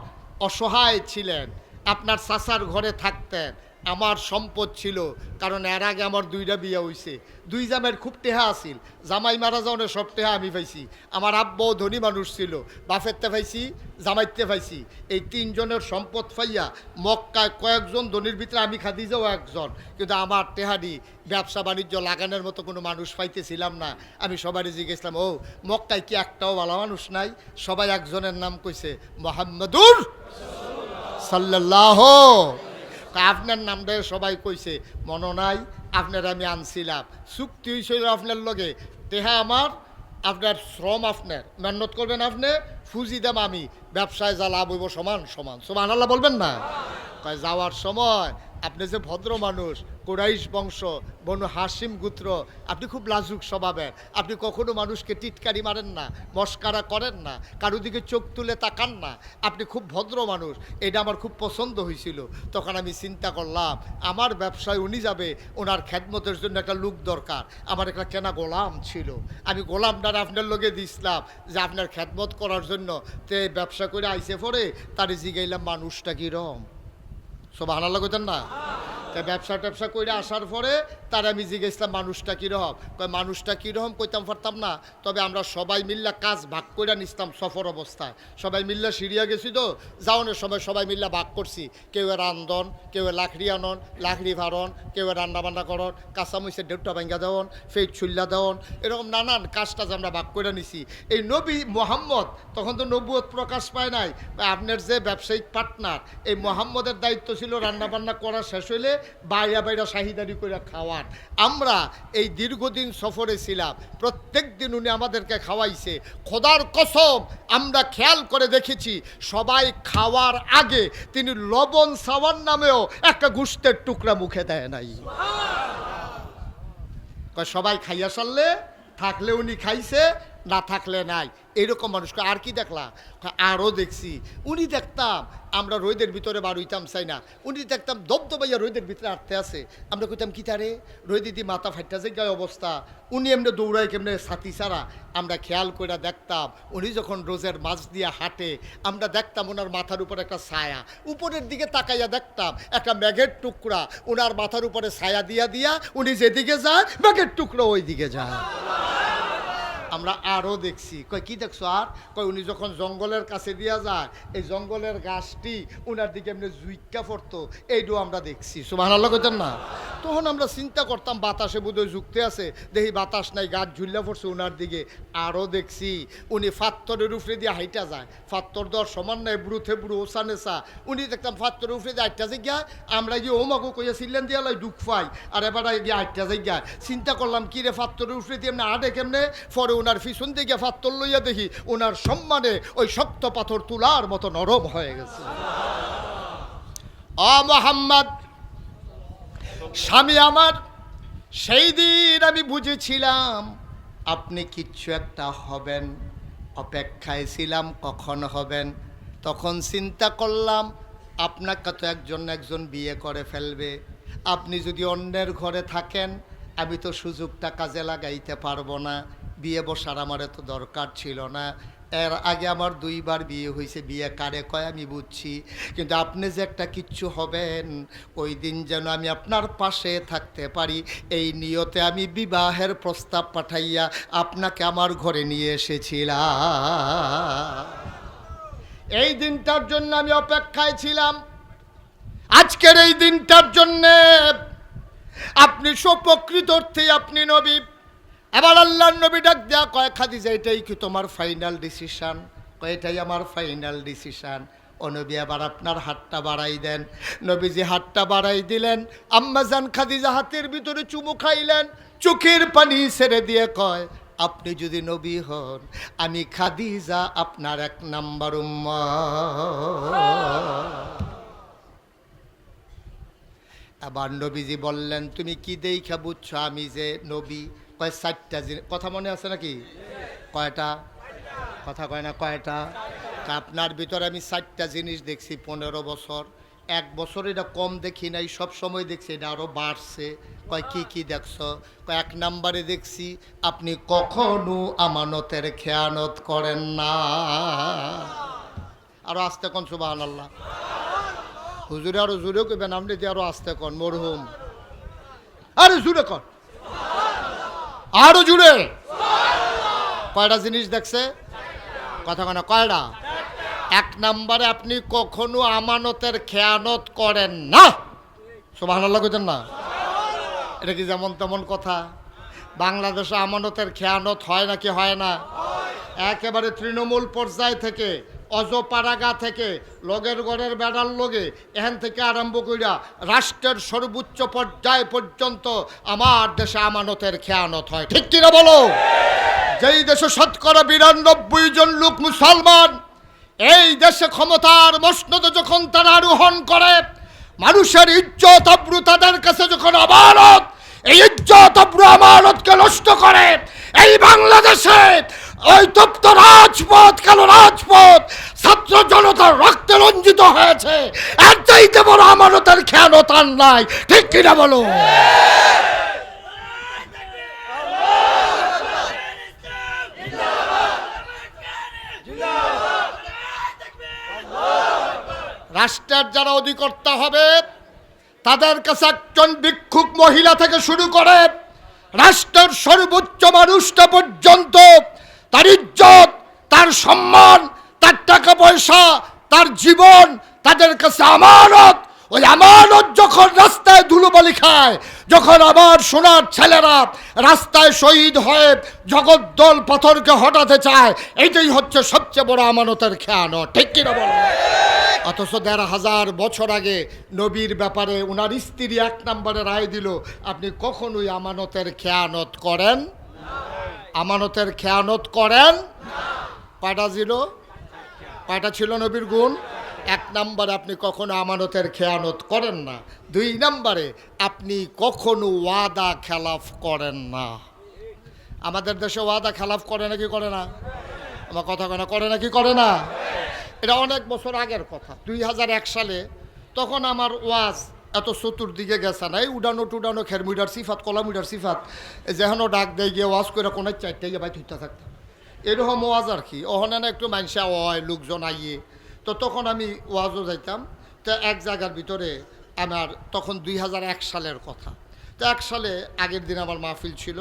অসহায় ছিলেন, আপনার চাচার ঘরে থাকতেন, আমার সম্পদ ছিল, কারণ এর আগে আমার 2টা বিয়ে হয়েছে, 2 জামের খুব টেহা আছিল, জামাই মারা যাওয়ার সব টেহা আমি পাইছি। আমার আব্বাও ধনী মানুষ ছিল, বাফেরতে পাইছি, জামাইতে পাইছি, এই 3 জনের সম্পদ পাইয়া মক্কায় কয়েকজন ধনীর ভিতরে আমি খাদিজাও একজন, কিন্তু আমার টেহাদি ব্যবসা বাণিজ্য লাগানোর মতো কোনো মানুষ পাইতেছিলাম না। আমি সবারই জিজ্ঞেসলাম, ও মক্কায় কি একটাও ভালো মানুষ নাই? সবাই একজনের নাম কইছে, মুহাম্মাদুর সাল্লাল্লাহু। আপনার নামটা সবাই কইছে, মনে নাই? আপনার আমি আনছিলাম, চুক্তি হয়েছিল আপনার লগে, টেহা আমার, আপনার শ্রম আপনার, মেহনত করবেন আপনি, ফুজি দাম আমি, ব্যবসায় যা লাভ হইব সমান সমান, সুবহানাল্লাহ বলবেন না? কয় যাওয়ার সময় আপনি যে ভদ্র মানুষ, কুরাইশ বংশ, বনু হাসিম গোত্র, আপনি খুব লাজুক স্বভাবের, আপনি কখনো মানুষকে টিটকারি মারেন না, মস্কারা করেন না, কারো দিকে চোখ তুলে তাকান না, আপনি খুব ভদ্র মানুষ, এটা আমার খুব পছন্দ হয়েছিল। তখন আমি চিন্তা করলাম আমার ব্যবসায় উনি যাবে, ওনার খেদমতের জন্য একটা লোক দরকার, আমার একটা কেনা গোলাম ছিল, আমি গোলামটার আপনার লগে দিছিলাম যে আপনার খেদমত করার জন্য, তে ব্যবসা করে আইসে পরে তারে জিগাইলাম মানুষটা কীরকম, সুবহানাল্লাহ কইতেন না? তা ব্যবসা করে আসার পরে তার আমি জিজ্ঞেসলাম মানুষটা কীরকম? কয় মানুষটা কীরকম কইতাম পারতাম না, তবে আমরা সবাই মিল্লা কাজ ভাগ করে নিতাম। সফর অবস্থায় সবাই মিল্লা সিরিয়া গেছি তো, যাওয়ানোর সময় সবাই মিল্লা ভাগ করছি, কেউ রান্ধন, কেউ লাকড়ি আনন, লাকড়ি ভারণ, কেউ রান্নাবান্না করন, কাঁচামরিচের ডেউটা ভাঙ্গা দেওয়ন, ফেট ছুল্লা দেওয়ন, এরকম নানান কাজ টাজ আমরা ভাগ করে নিছি। এই নবী মোহাম্মদ তখন তো নবুয়ত প্রকাশ পায় নাই, আপনার যে ব্যবসায়িক পার্টনার এই মোহাম্মদের দায়িত্ব ছিল রান্নাবান্না করা শেষ হইলে বাইরা বাইরা শাহিদারি করে খাওয়ান। আমরা এই দীর্ঘদিন সফরে ছিলাম, প্রত্যেক দিন উনি আমাদেরকে খাওয়াইছে। খোদার কসম আমরা খেয়াল করে দেখেছি সবাই খাওয়ার আগে তিনি লবণ সাওয়ার নামেও একটা গোশতের টুকরা মুখে দেয় নাই। সবাই খাইয়া সারলে থাকলে উনি খাইছে, না থাকলে নাই। এইরকম মানুষকে আর কি দেখলাম? আরও দেখছি উনি দেখতাম আমরা রোদের ভিতরে বার হইতাম চাই না, উনি দেখতাম দবদবাইয়া রোদের ভিতরে আটতে আছে। আমরা কইতাম কি তারে রোদ দিদি মাথা ফাইটা যে গায়ে অবস্থা, উনি এমনি দৌড়ায় কেমনে ছাতি ছাড়া। আমরা খেয়াল করে দেখতাম উনি যখন রোজের মাছ দিয়ে হাঁটে আমরা দেখতাম ওনার মাথার উপর একটা ছায়া, উপরের দিকে তাকাইয়া দেখতাম একটা মেঘের টুকরা ওনার মাথার উপরে ছায়া দিয়া দিয়া উনি যেদিকে যায় মেঘের টুকরা ওই দিকে যায়। আমরা আরও দেখছি। কয় কি দেখছো? আর কয় উনি যখন জঙ্গলের কাছে দিয়া যায় এই জঙ্গলের গাছটি উনার দিকে এমনি জুইকা পড়তো, এইটাও আমরা দেখছি। সুবহানাল্লাহ কইতেন না? তখন আমরা চিন্তা করতাম বাতাসে বোধহয় যুক্তে আছে, দেখি বাতাস নাই, গাছ ঝুল্লা পড়ছে উনার দিকে। আরও দেখছি উনি ফাত্তরের উপরে দিয়ে হাইটা যায়, ফাত্তর দেওয়ার সমান নাই, ব্রু থেব্রু ওসা নেশা। উনি দেখতাম ফাত্তরের উপরে দিয়ে হাইটা যে গিয়া আমরা গিয়ে ওমাগো কইয়া সিলেন দিয়া লাই দুঃখ পাই, আর এবার গিয়ে হাইটা যে গিয়া চিন্তা করলাম কি রে ফাত্তরের উপরে দিয়ে এমনি আডে কেমনে। পরে ওনার পিছন দিকে ফাত্তর লইয়া দেখি ওনার সম্মানে ওই শক্ত পাথর তুলার মতো নরম হয়ে গেছে। মোহাম্মদ স্বামী আমার, সেই দিন আমি বুঝেছিলাম আপনি কিচ্ছু একটা হবেন, অপেক্ষায় ছিলাম কখন হবেন। তখন চিন্তা করলাম আপনাকে তো একজন বিয়ে করে ফেলবে, আপনি যদি অন্যের ঘরে থাকেন আমি তো সুযোগটা কাজে লাগাইতে পারবো না, বিয়ে বসার আমার এত দরকার ছিল না। এর আগে আমার 2 বার বিয়ে হয়েছে, বিয়ে কারে কয় আমি বুঝছি, কিন্তু আপনি যে একটা কিচ্ছু হবেন ওই দিন যেন আমি আপনার পাশে থাকতে পারি, এই নিয়তে আমি বিবাহের প্রস্তাব পাঠাইয়া আপনাকে আমার ঘরে নিয়ে এসেছিলাম। এই দিনটার জন্য আমি অপেক্ষায় ছিলাম, আজকের এই দিনটার জন্যে। আপনি সুপ্রকৃত অর্থে আপনি নবী। এবার আল্লাহর নবী ডাক দেয়া কয় খাদিজা এটাই কি তোমার ফাইনাল ডিসিশন? কয় এটাই আমার ফাইনাল ডিসিশন। ও নবী এবার আপনার হাতটা বাড়াই দেন। নবীজি হাতটা বাড়াই দিলেন, আম্মাজান খাদিজা হাতের ভিতরে চুমু খাইলেন, চোখের পানি ছেড়ে দিয়ে কয় আপনি যদি নবী হন আমি খাদিজা আপনার 1 নাম্বার উম্মত। আবার নবীজি বললেন তুমি কি দেইখা বুঝছো আমি যে নবী? কয় 4টা জিনিস। কথা মনে আছে নাকি? কয়টা? কথা কয় না কয়টা? আপনার ভিতরে আমি 4টা জিনিস দেখছি 15 বছর। 1 বছর এটা কম দেখি নাই, সব সময় দেখছি এটা আরও বাড়ছে। কয় কি কি দেখছো? কয় 1 নাম্বারে দেখছি আপনি কখনো আমানতের খেয়ানত করেন না। আরো আস্তে কোন সুবহানাল্লাহ। হুজুরে আরো জোরে কইবেন, আপনি যে আরো আস্তে কন মরহুম, আরে জোরে কন, আরো জোরে। কয়টা জিনিস দেখছে? কথা কয় না কয়টা? 1 নাম্বারে আপনি কখনো আমানতের খেয়ানত করেন না। সুবহানাল্লাহ কইতেন না? এটা কি যেমন তেমন কথা? বাংলাদেশে আমানতের খেয়ানত হয় নাকি হয় না? একেবারে তৃণমূল পর্যায় থেকে, অজপাড়াগা থেকে, লগের গড়ের বেড়ার লগে, এখান থেকে আরম্ভ কইরা রাষ্ট্রের সর্বোচ্চ পর্যায় পর্যন্ত আমার দেশে আমানতের খেয়ানত হয়। ঠিক কিনা বলো? যেই দেশে 92% জন লোক মুসলমান, এই দেশে ক্ষমতার মসনদে যখন তারা আরোহণ করে, মানুষের ইজ্জত আবরু তাদের কাছে যখন আমানত, এই ইজ্জত আবরু আমানতকে নষ্ট করে, এই বাংলাদেশে ওই তপ্ত রাজপথ, কালো রাজপথ ছাত্র জনতার রক্তে রঞ্জিত হয়েছে। এর চাইতে বড় আমানতের খেয়ানত আর নাই। ঠিক কিনা বলো? রাষ্ট্রের যারা অধিকর্তা হবে তাদের কাছে একজন ভিক্ষুক মহিলা থেকে শুরু করে রাষ্ট্রের সর্বোচ্চ মানুষটা পর্যন্ত তার ইজ্জত, তার সম্মান, তার টাকা পয়সা, তার জীবন তাদের কাছে আমানত। ওই আমানত যখন রাস্তায় ধুলোবালি খায়, যখন আবার সোনার ছেলেরা রাস্তায় শহীদ হয়ে জগদ্দল পাথরকে হটাতে চায়, এইটাই হচ্ছে সবচেয়ে বড় আমানতের খেয়ানত। ঠিক কিনা বলো? অথচ ১৫০০ বছর আগে নবীর ব্যাপারে ওনার স্ত্রী ১ নম্বরে রায় দিল, আপনি কখনোই আমানতের খেয়ানত করেন, আমানতের খেয়ানত করেন। কয়টা ছিল নবীর গুণ? ১ নম্বরে আপনি কখনো আমানতের খেয়ানত করেন না। ২ নম্বরে আপনি কখনো ওয়াদা খেলাফ করেন না। আমাদের দেশে ওয়াদা খেলাফ করে নাকি করে না? আমার কথা কেনা করে নাকি করে না? এটা অনেক বছর আগের কথা, ২০০১ সালে। তখন আমার ওয়াজ এত চতুর্দিকে গেছে না, এই উডানো টুডানো খেরমুইডার সিফাত কলামুইডার সিফাত যেহেন ডাক দেয় গিয়ে ওয়াজ করে কোনো চারটে গিয়ে ভাই তুইটা থাকতাম, এরকম ওয়াজ আর কি। ওখানে না একটু মানুষা হয়, লোকজন আইয়ে, তো তখন আমি ওয়াজও যাইতাম। তো এক জায়গার ভিতরে আমার তখন ২০০১ সালের কথা। তো ১ সালে আগের দিন আমার মাহফিল ছিল,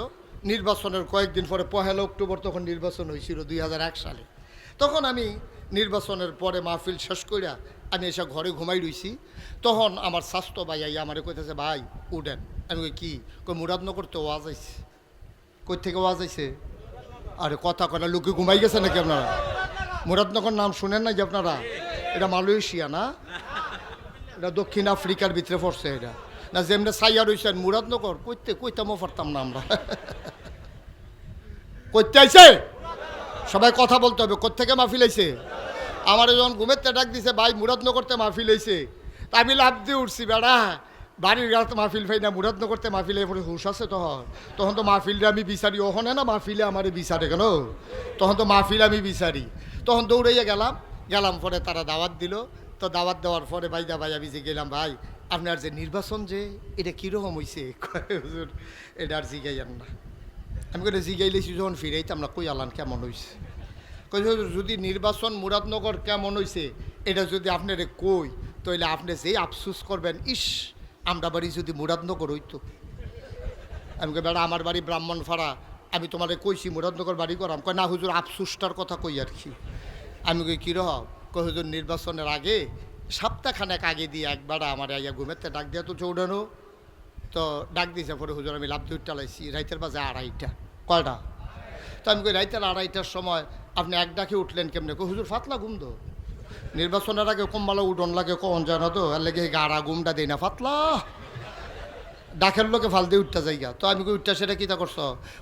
নির্বাচনের কয়েকদিন পরে ১লা অক্টোবর তখন নির্বাচন হয়েছিল ২০০১ সালে। তখন আমি নির্বাচনের পরে মাহফিল শেষ কইরা আমি এসে ঘরে ঘুমাই রইছি। তখন আমার স্বাস্থ্য ভাই আইয়া আমারে কইতেছে, ভাই উঠেন। আমি কই কি? কই মুরাদনগর তো ওয়াজ আইছে। কই থেকে ওয়াজ আইছে? আরে কথা কয়না, লোকে ঘুমাই গেছে নাকি আপনারা? মুরাদনগর নাম শুনেন না যে আপনারা? এটা মালয়েশিয়া না, এটা দক্ষিণ আফ্রিকার ভিতরে পড়ছে। এটা না যেমনি সাইয়া রইছেন মুরাদনগর কইতামও পারতাম না আমরা। কইতে আইছে সবাই কথা বলতে হবে। কোত্থেকে মাহফিল আইছে? আমার যখন ঘুমের ডাক দিছে, ভাই মুরাদনগরতে মাহফিল আইছে, তা আমি লাভ দিয়ে উঠছি। বেড়া বাড়ির গাড়িতে মাহফিল ফাই না, মুরাদনগরতে মাহফিলে পরে হুশ আছে। তখন তো মাহফিলটা আমি বিচারি, ওখানে না মাহফিলে আমারে বিচারে কেন, তখন তো মাহফিল আমি বিচারি। তখন দৌড়াইয়া গেলাম পরে তারা দাওয়াত দিল। তো দাওয়াত দেওয়ার পরে ভাই আমি যে গেলাম, ভাই আপনার যে নির্বাচন যে এটা কীরকম হয়েছে? হুজুর এটা আর জিগাইয়ান না। আমি করে জিগাইলেছি যখন ফিরাইতাম না, কই আলান কেমন হয়েছে? কই যদি নির্বাচন মুরাদনগর কেমন হয়েছে এটা যদি আপনারে কই, তাহলে আপনি যেই আফসুস করবেন, ইস আমরা বাড়ি যদি মুরাদনগর হইতো। আমি কই বেড়া আমার বাড়ি ব্রাহ্মণপাড়া, আমি তোমারে কইছি মুরাদনগর বাড়ি করাম। কয় না হুজুর আফসুসটার কথা কই আর কি। আমি কই কীরকম? কই হুজুর নির্বাচনের আগে সপ্তাহখানেক আগে দিয়ে একবার আমার আইয়া ঘুমেতে ডাক দিয়া তো চৌড়ানো, তো ডাক দিয়েছে পরে হুজুর আমি লাভ দুইটা লাইছি রাইতের বাজে ২:৩০। কয়টা? তো আমি কই রাইতের ২:৩০টার সময় আপনি এক ডাকে উঠলেন কেমনে? কই হুজুর ফাতলা ঘুম তো, নির্বাচনের আগে কম্বালা উডন লাগে কখন যায় না, তো এর লেগে গাড়া ঘুমটা দেয় না, ফাতলা ডাকের লোকে ফাল দিয়ে উঠতে যাইগা। তো আমি কই উঠটা সেটা কীটা করছ?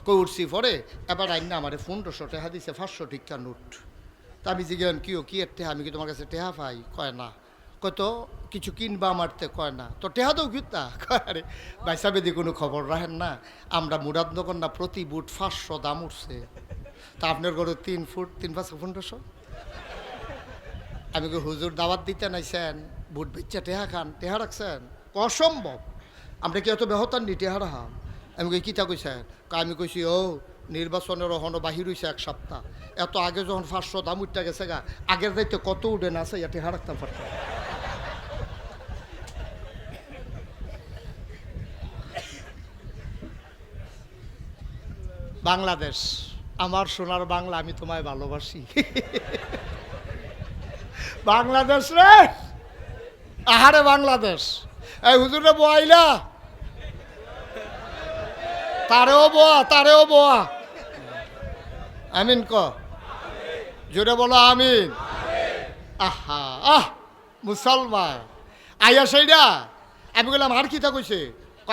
কই উঠছি পরে এবার আইন না আমার ১৫০০ টাকা দিছে, ৫০০ টিকা নোট। তা আমি জিজ্ঞান কি এর টেহা? আমি কি তোমার কাছে টেহা পাই? কয় না। কয় তো কিছু কিনবা আমারতে? কয় না। তো টেহা দাও কিতা? কয় আরে ভাই সাহেবেদি কোনো খবর রাখেন না, আমরা মুরাদনগর না প্রতি বুট ৫০০ দাম উঠছে, তা আপনার ঘরে ৩ ফুট ৩-৫ ১৫০০। আমি কি হুজুর দাওয়াত দিতে নাইছেন, বুট বেচ্চা টেহা খান, টেহা রাখছেন? অসম্ভব, আমরা কি এত বেহতার নি টেহা রাখাম? আমি কই কিতা কইছেন? আমি কইছি ও নির্বাচনের ওখানে বাহির হয়েছে ১ সপ্তাহ, এত আগে যখন ৫০০ দাম উঠতে গেছে গা, আগের দায়িত্বে কত উঠে না আছে, টেহা রাখতাম পারতাম। বাংলাদেশ আমার সোনার বাংলা, আমি তোমায় ভালোবাসি। বাংলাদেশ রে, আহারে বাংলাদেশ। এই হুজুরে বইলা তারেও বোয়া আমিন ক জোরে বলো আমিন। আহা মুসলমান আইয়া সেইটা আমি বললাম আর কিতা কইছে?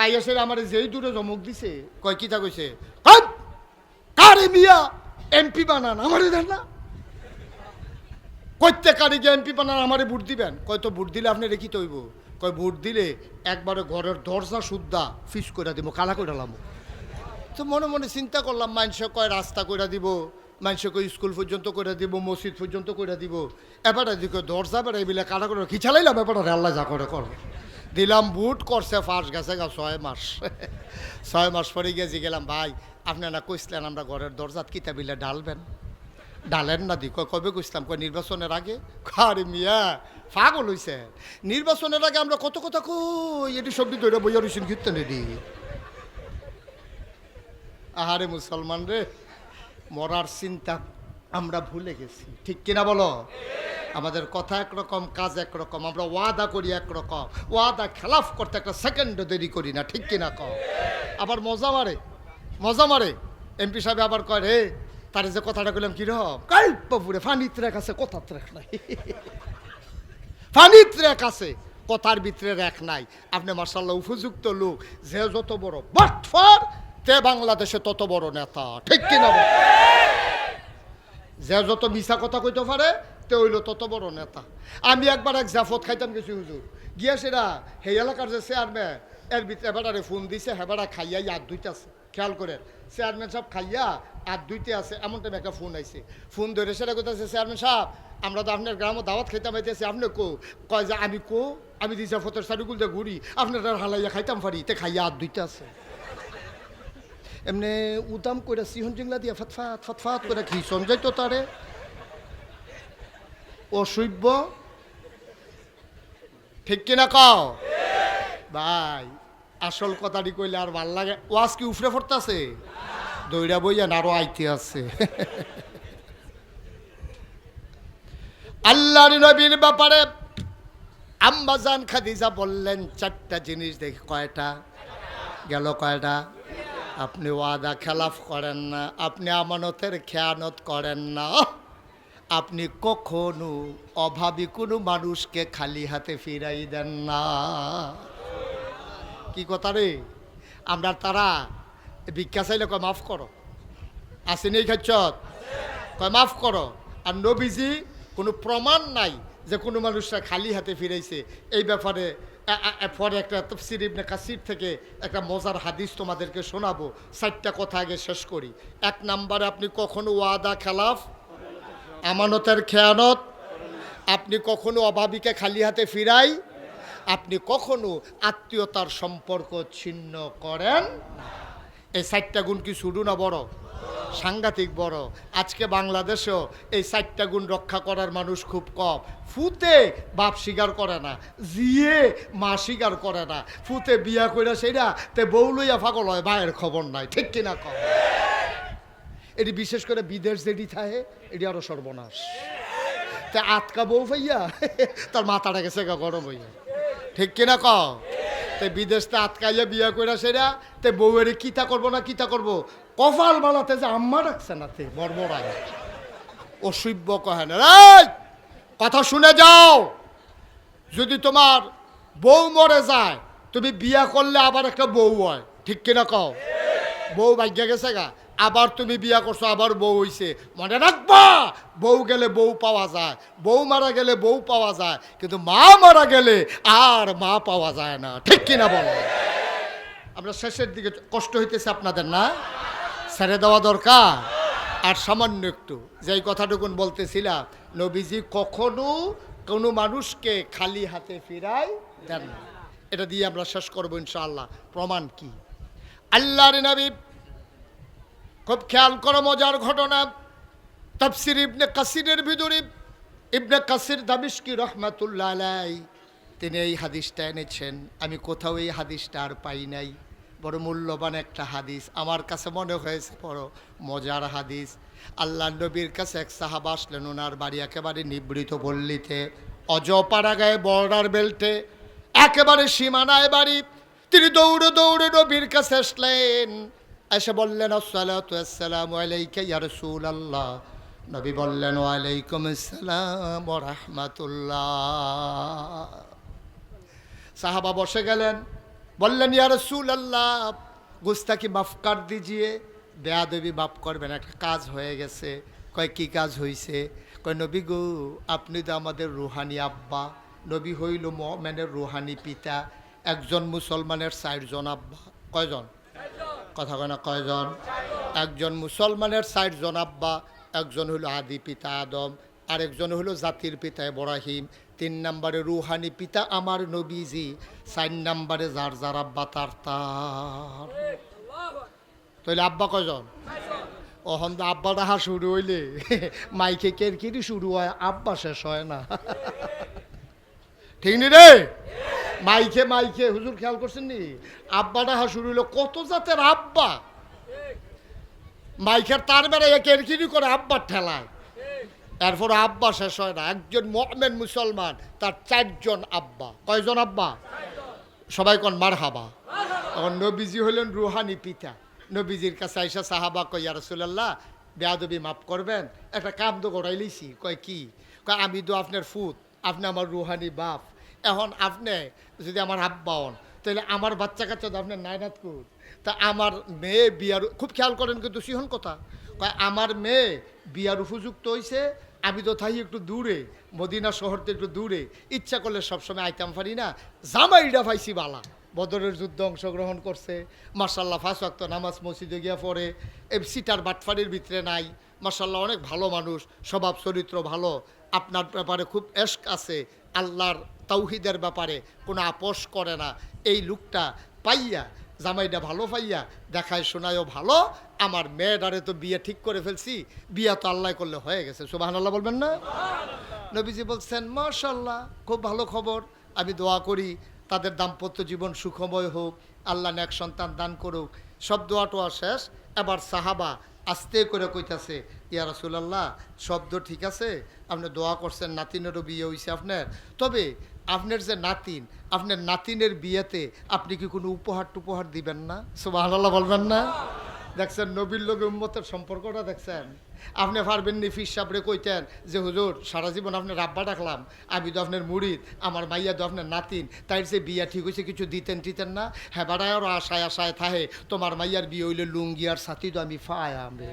আইয়া সেই আমার যেই দূরে জমক দিছে, কয় কিতা কইছে? কারে মিয়া এমপি বানান আমারে দেন না, কইতে কারি গিয়ে এমপি বানান আমারে ভোট দিবেন? কয় তো ভোট দিলে আপনি রেখি তৈব, কয় ভোট দিলে একবারে ঘরের দরজা সুদ্ধা ফিস করে দিব, কালা করে লাম। তো মনে মনে চিন্তা করলাম, মানুষে কয় রাস্তা করে দিব, মানুষে কয় স্কুল পর্যন্ত করে দিব, মসজিদ পর্যন্ত করে দিব, এবারে দিকে দরজা বেড়াই বিলে কাটা করে কি চালাইলাম, এবারে আল্লাহ যা করে কর দিলাম। বুট করছে ফাঁস গেছে গা ৬ মাস। ৬ মাস পরে গেছি গেলাম, ভাই আপনারা কইসলেন আমরা ঘরের দরজাত কিতা বিলে ডালবেন, ডালেন না দি। কবে কইসলাম? কয় নির্বাচনের আগে। আরে মিয়া পাগল হইছে, নির্বাচনের আগে আমরা কত কথা কই, এটি সবজি ধরে বইয়া রইছেন কীর্তন রেডি। আহারে মুসলমান রে, মরার চিন্তা আমরা ভুলে গেছি, ঠিক কিনা বলো? আমাদের কথা একরকম, কাজ একরকম, আমরা ওয়াদা করি একরকম, ওয়াদা খেলাফ করতে একটা সেকেন্ডও দেরি করি না, ঠিক কিনা কও? আবার মজা মারে এমপি সাহেব আবার কয় রে তার যে কথাটা কইলাম কিরকম, কাল বাবুরে ফানিতে রাখাছে কথা রাখ নাই, পানির রেখ আছে, কথার ভিতরে রেখ নাই। আপনি মাশাআল্লাহ উপযুক্ত লোক, যে যত বড় বাটফার তে বাংলাদেশে তত বড় নেতা, ঠিক কিনা? যে যত মিছা কথা কইতে পারে তে হইল তত বড় নেতা। আমি একবার এক জাফত খাইতাম গেছি হুজুর, গিয়া সেরা সেই এলাকার যে চেয়ারম্যান এর ভিতরে এবারে ফোন দিছে, হেবারা খাইয়া হাত ধুইতে আছে, খেয়াল করেন, চেয়ারম্যান সাহেব খাইয়া হাত ধুইতে আছে, এমন টাইম একটা ফোন আইছে, ফোন ধরে সেটা কোথাছে, চেয়ারম্যান সাহেব আমরা তো আপনার গ্রামে দাওয়াত খাইতাম আইতেছি, আপনি কয় যে আমি দিশা ফতর সারিগুল দিয়ে ঘুরি, আপনার হালাইয়া খাইতাম পারি, তে খাইয়া হাত ধুইতে আছে। এমনি উদাম করে সিহন জিংলা দিয়া ফতফাত ফতফাত করে কি সঞ্জয় তো তারে অসভ্য, ঠিক কিনা কও ভাই? আসল কথাটি কইলে আর ভাল লাগে। ওয়াজ কি উফরে পড়তাছে, দইরা বইয়া আরো আইতে আছে। আল্লাহর নবীর ব্যাপারে আম্মাজান খাদিজা বললেন 4টা জিনিস, দেখি কয়টা গেল, কয়টা? আপনি ওয়াদা খেলাফ করেন না, আপনি আমানতের খেয়ানত করেন না, আপনি কখনো অভাবী কোনো মানুষকে খালি হাতে ফিরাই দেন না। কি কথা রে? আমরা তারা ভিক্ষা চাইলে কয় মাফ করো, আসেনি খাচ্ছত, কয় মাফ করো। আর নবীজি কোনো প্রমাণ নাই যে কোনো মানুষরা খালি হাতে ফিরাইছে। এই ব্যাপারে পরে একটা তাফসীর ইবনে কাসির থেকে একটা মজার হাদিস তোমাদেরকে শোনাবো। 4টা কথা আগে শেষ করি। 1 নম্বরে, আপনি কখনো ওয়াদা খেলাফ, আমানতের খেয়ানত, আপনি কখনো অভাবীকে খালি হাতে ফিরাই, আপনি কখনো আত্মীয়তার সম্পর্ক ছিন্ন করেন। এই 4টা গুণ কি শুরু না বড়? সাংঘাতিক বড়। আজকে বাংলাদেশেও এই 4টা গুণ রক্ষা করার মানুষ খুব কম। ফুতে বাপ স্বীকার করে না, জিয়ে মা স্বীকার করে না, ফুতে বিয়া কইরা সেইটা তে বউ লইয়া পাগল হয়, ভাইয়ের খবর নাই, ঠিক কিনা কম? এটি বিশেষ করে বিদেশ যেটি থাকে এটি আরো সর্বনাশ। তে আটকা বউ পাইয়া তার মাথাটা গেছে গরম হইয়া, ঠিক কিনা কম? তে বিদেশতে আটকাইয়া বিয়া কইরা সেরা তে বউয়ের কিতা করবো না কিতা করবো, কপাল বানাতে যে আম্মা রাখছে না তে বর্বরায় অসভ্য কহে না। কথা শুনে যাও, যদি তোমার বউ মরে যায় তুমি বিয়া করলে আবার একটা বউ হয়, ঠিক কিনা কও? বউ ভাগ্যে গেছে গা, আবার তুমি বিয়া করছো, আবার বউ হইছে, মনে রাখবা বউ গেলে বউ পাওয়া যায়, বউ মারা গেলে বউ পাওয়া যায়, কিন্তু মা মারা গেলে আর মা পাওয়া যায় না, ঠিক কিনা বলো? আমরা শেষের দিকে কষ্ট হইতেছে আপনাদের না? ছেড়ে দেওয়া দরকার। আর সামান্য একটু যেই কথাটুকুন বলতেছিলাম, নবীজি কখনো কোনো মানুষকে খালি হাতে ফিরাই দেন না। এটা দিয়ে আমরা শেষ করবো ইনশাআল্লাহ। প্রমাণ কি? আল্লাহর নবী, খুব খেয়াল করো মজার ঘটনা, তাফসীর ইবনে কাসিরের ভিতরে ইবনে কাসির দামিশকি রহমাতুল্লাহ আলাইহি তিনি এই হাদিসটা এনেছেন। আমি কোথাও এই হাদিসটা আর পাই নাই। বড় মূল্যবান একটা হাদিস, আমার কাছে মনে হয়েছে বড় মজার হাদিস। আল্লাহ নবীর কাছে এক সাহাবা আসলেন, ওনার বাড়ি একেবারে নিবৃত পল্লীতে, অজপাড়া গায়ে বর্ডার বেল্টে, একেবারে সীমানায় বাড়ি। তিনি দৌড়ে দৌড়ে নবীর কাছে আসলেন, এসে বললেন আসসালাতু আসসালামু আলাইকা ইয়া রাসূলুল্লাহ। নবী বললেন ওয়ালাইকুম আসসালাম ওয়া রাহমাতুল্লাহ। সাহাবা বসে গেলেন, বললেন ইয়া রাসূলুল্লাহ গুস্তাকি মাফ কর দিজিয়ে, বেয়াদবি মাফ করবেন, একটা কাজ হয়ে গেছে। কয় কি কাজ হইছে? কয় নবী গো আপনি তো আমাদের রুহানি আব্বা, নবী হইল মুমিনের রুহানি পিতা, একজন মুসলমানের 4 জন আব্বা। কয়জন? কথা কয় না, কয়জন? একজন মুসলমানের 4 জন আব্বা, একজন হলো আদি পিতা আদম, আরেকজন হলো জাতির পিতা ইব্রাহিম, 3 নম্বরে রুহানি পিতা আমার নবীজি, 4 নম্বরে যার যার আব্বা তার তার। তাহলে আব্বা কয়জন? ওহন তো আব্বা ডাহা শুরু হইলে মাইকে কেরকিরি শুরু হয়, আব্বা শেষ হয় না, ঠিক নি রে? মাইকে মাইকে হুজুর খেয়াল করছেন নি? আব্বা ডাহা শুরু হইলো, কত জাতের আব্বা, মাইকের তার বেড়ে কেরকিরি করে আব্বার ঠেলায়, এরপর আব্বা শেষ হয় না। একজন মুমিন মুসলমান তার 4 জন আব্বা। কয়জন আব্বা? সবাই কোন মারহাবা। তখন নবীজি হলেন রুহানি পিতা। নবীজির কাছে আইসা সাহাবা কয় ইয়া রাসূলুল্লাহ বেয়াদবি মাফ করবেন, একটা কাম তো গড়াই লইছি। কয় কি? কয় আমি তো আপনার ফুত, আপনি আমার রুহানি বাপ। এখন আপনি যদি আমার আব্বা হন, তাহলে আমার বাচ্চা কাচ্চা তো আপনার নায়নাত কুর। তা আমার মেয়ে বিয়ার, খুব খেয়াল করেন কিন্তু সিহন কথা, কয় আমার মেয়ে বিয়ার উপযুক্ত হয়েছে, আমি তো থাই একটু দূরে, মদিনা শহর থেকে একটু দূরে, ইচ্ছা করলে সবসময় আইতাম পারি না, জামাইটা পাইছি বালা, বদরের যুদ্ধে অংশগ্রহণ করছে, মার্শাল্লাহ 5 ওয়াক্ত নামাজ মসজিদে গিয়া পড়ে, সিটার বাটফারির ভিতরে নাই, মার্শাল্লাহ অনেক ভালো মানুষ, স্বভাব চরিত্র ভালো, আপনার ব্যাপারে খুব এশক আছে, আল্লাহর তাওহীদের ব্যাপারে কোনো আপোষ করে না। এই লোকটা পাইয়া, জামাইটা ভালো পাইয়া, দেখায় শোনায়ও ভালো, আমার মেয়েটারে তো বিয়ে ঠিক করে ফেলছি, বিয়া তো আল্লাহ করলে হয়ে গেছে। সুবহানাল্লাহ বলবেন না? নবীজি বলছেন মাশাআল্লাহ, খুব ভালো খবর, আমি দোয়া করি তাদের দাম্পত্য জীবন সুখময় হোক, আল্লাহ নেক সন্তান দান করুক। সব দোয়া টোয়া শেষ, এবার সাহাবা আস্তে করে কইতাছে, ইয়া রাসূলুল্লাহ শব্দ ঠিক আছে, আপনি দোয়া করছেন নাতিনেরও বিয়ে হয়েছে আপনার, তবে আপনার যে নাতিন, আপনার নাতিনের বিয়েতে আপনি কি কোনো উপহার টুপহার দিবেন না? সুবহানাল্লাহ বলবেন না? দেখছেন নবীর লগে উম্মতের সম্পর্কটা দেখছেন। আপনি পারবেন নি ফির সাবরে কইতেন যে হুজুর সারা জীবন আপনার রাব্বা ডাকলাম, আমি তো আপনার মুরিদ, আমার মাইয়া তো আপনার নাতিন, তাই যে বিয়া ঠিক হয়েছে কিছু দিতেন টিতেন না? হ্যাঁ বাড়ায় আরও আশায় আশায় থাহে, তোমার মাইয়ার বিয়ে হইলে লুঙ্গি আর সাথী তো আমি ফায় আমি।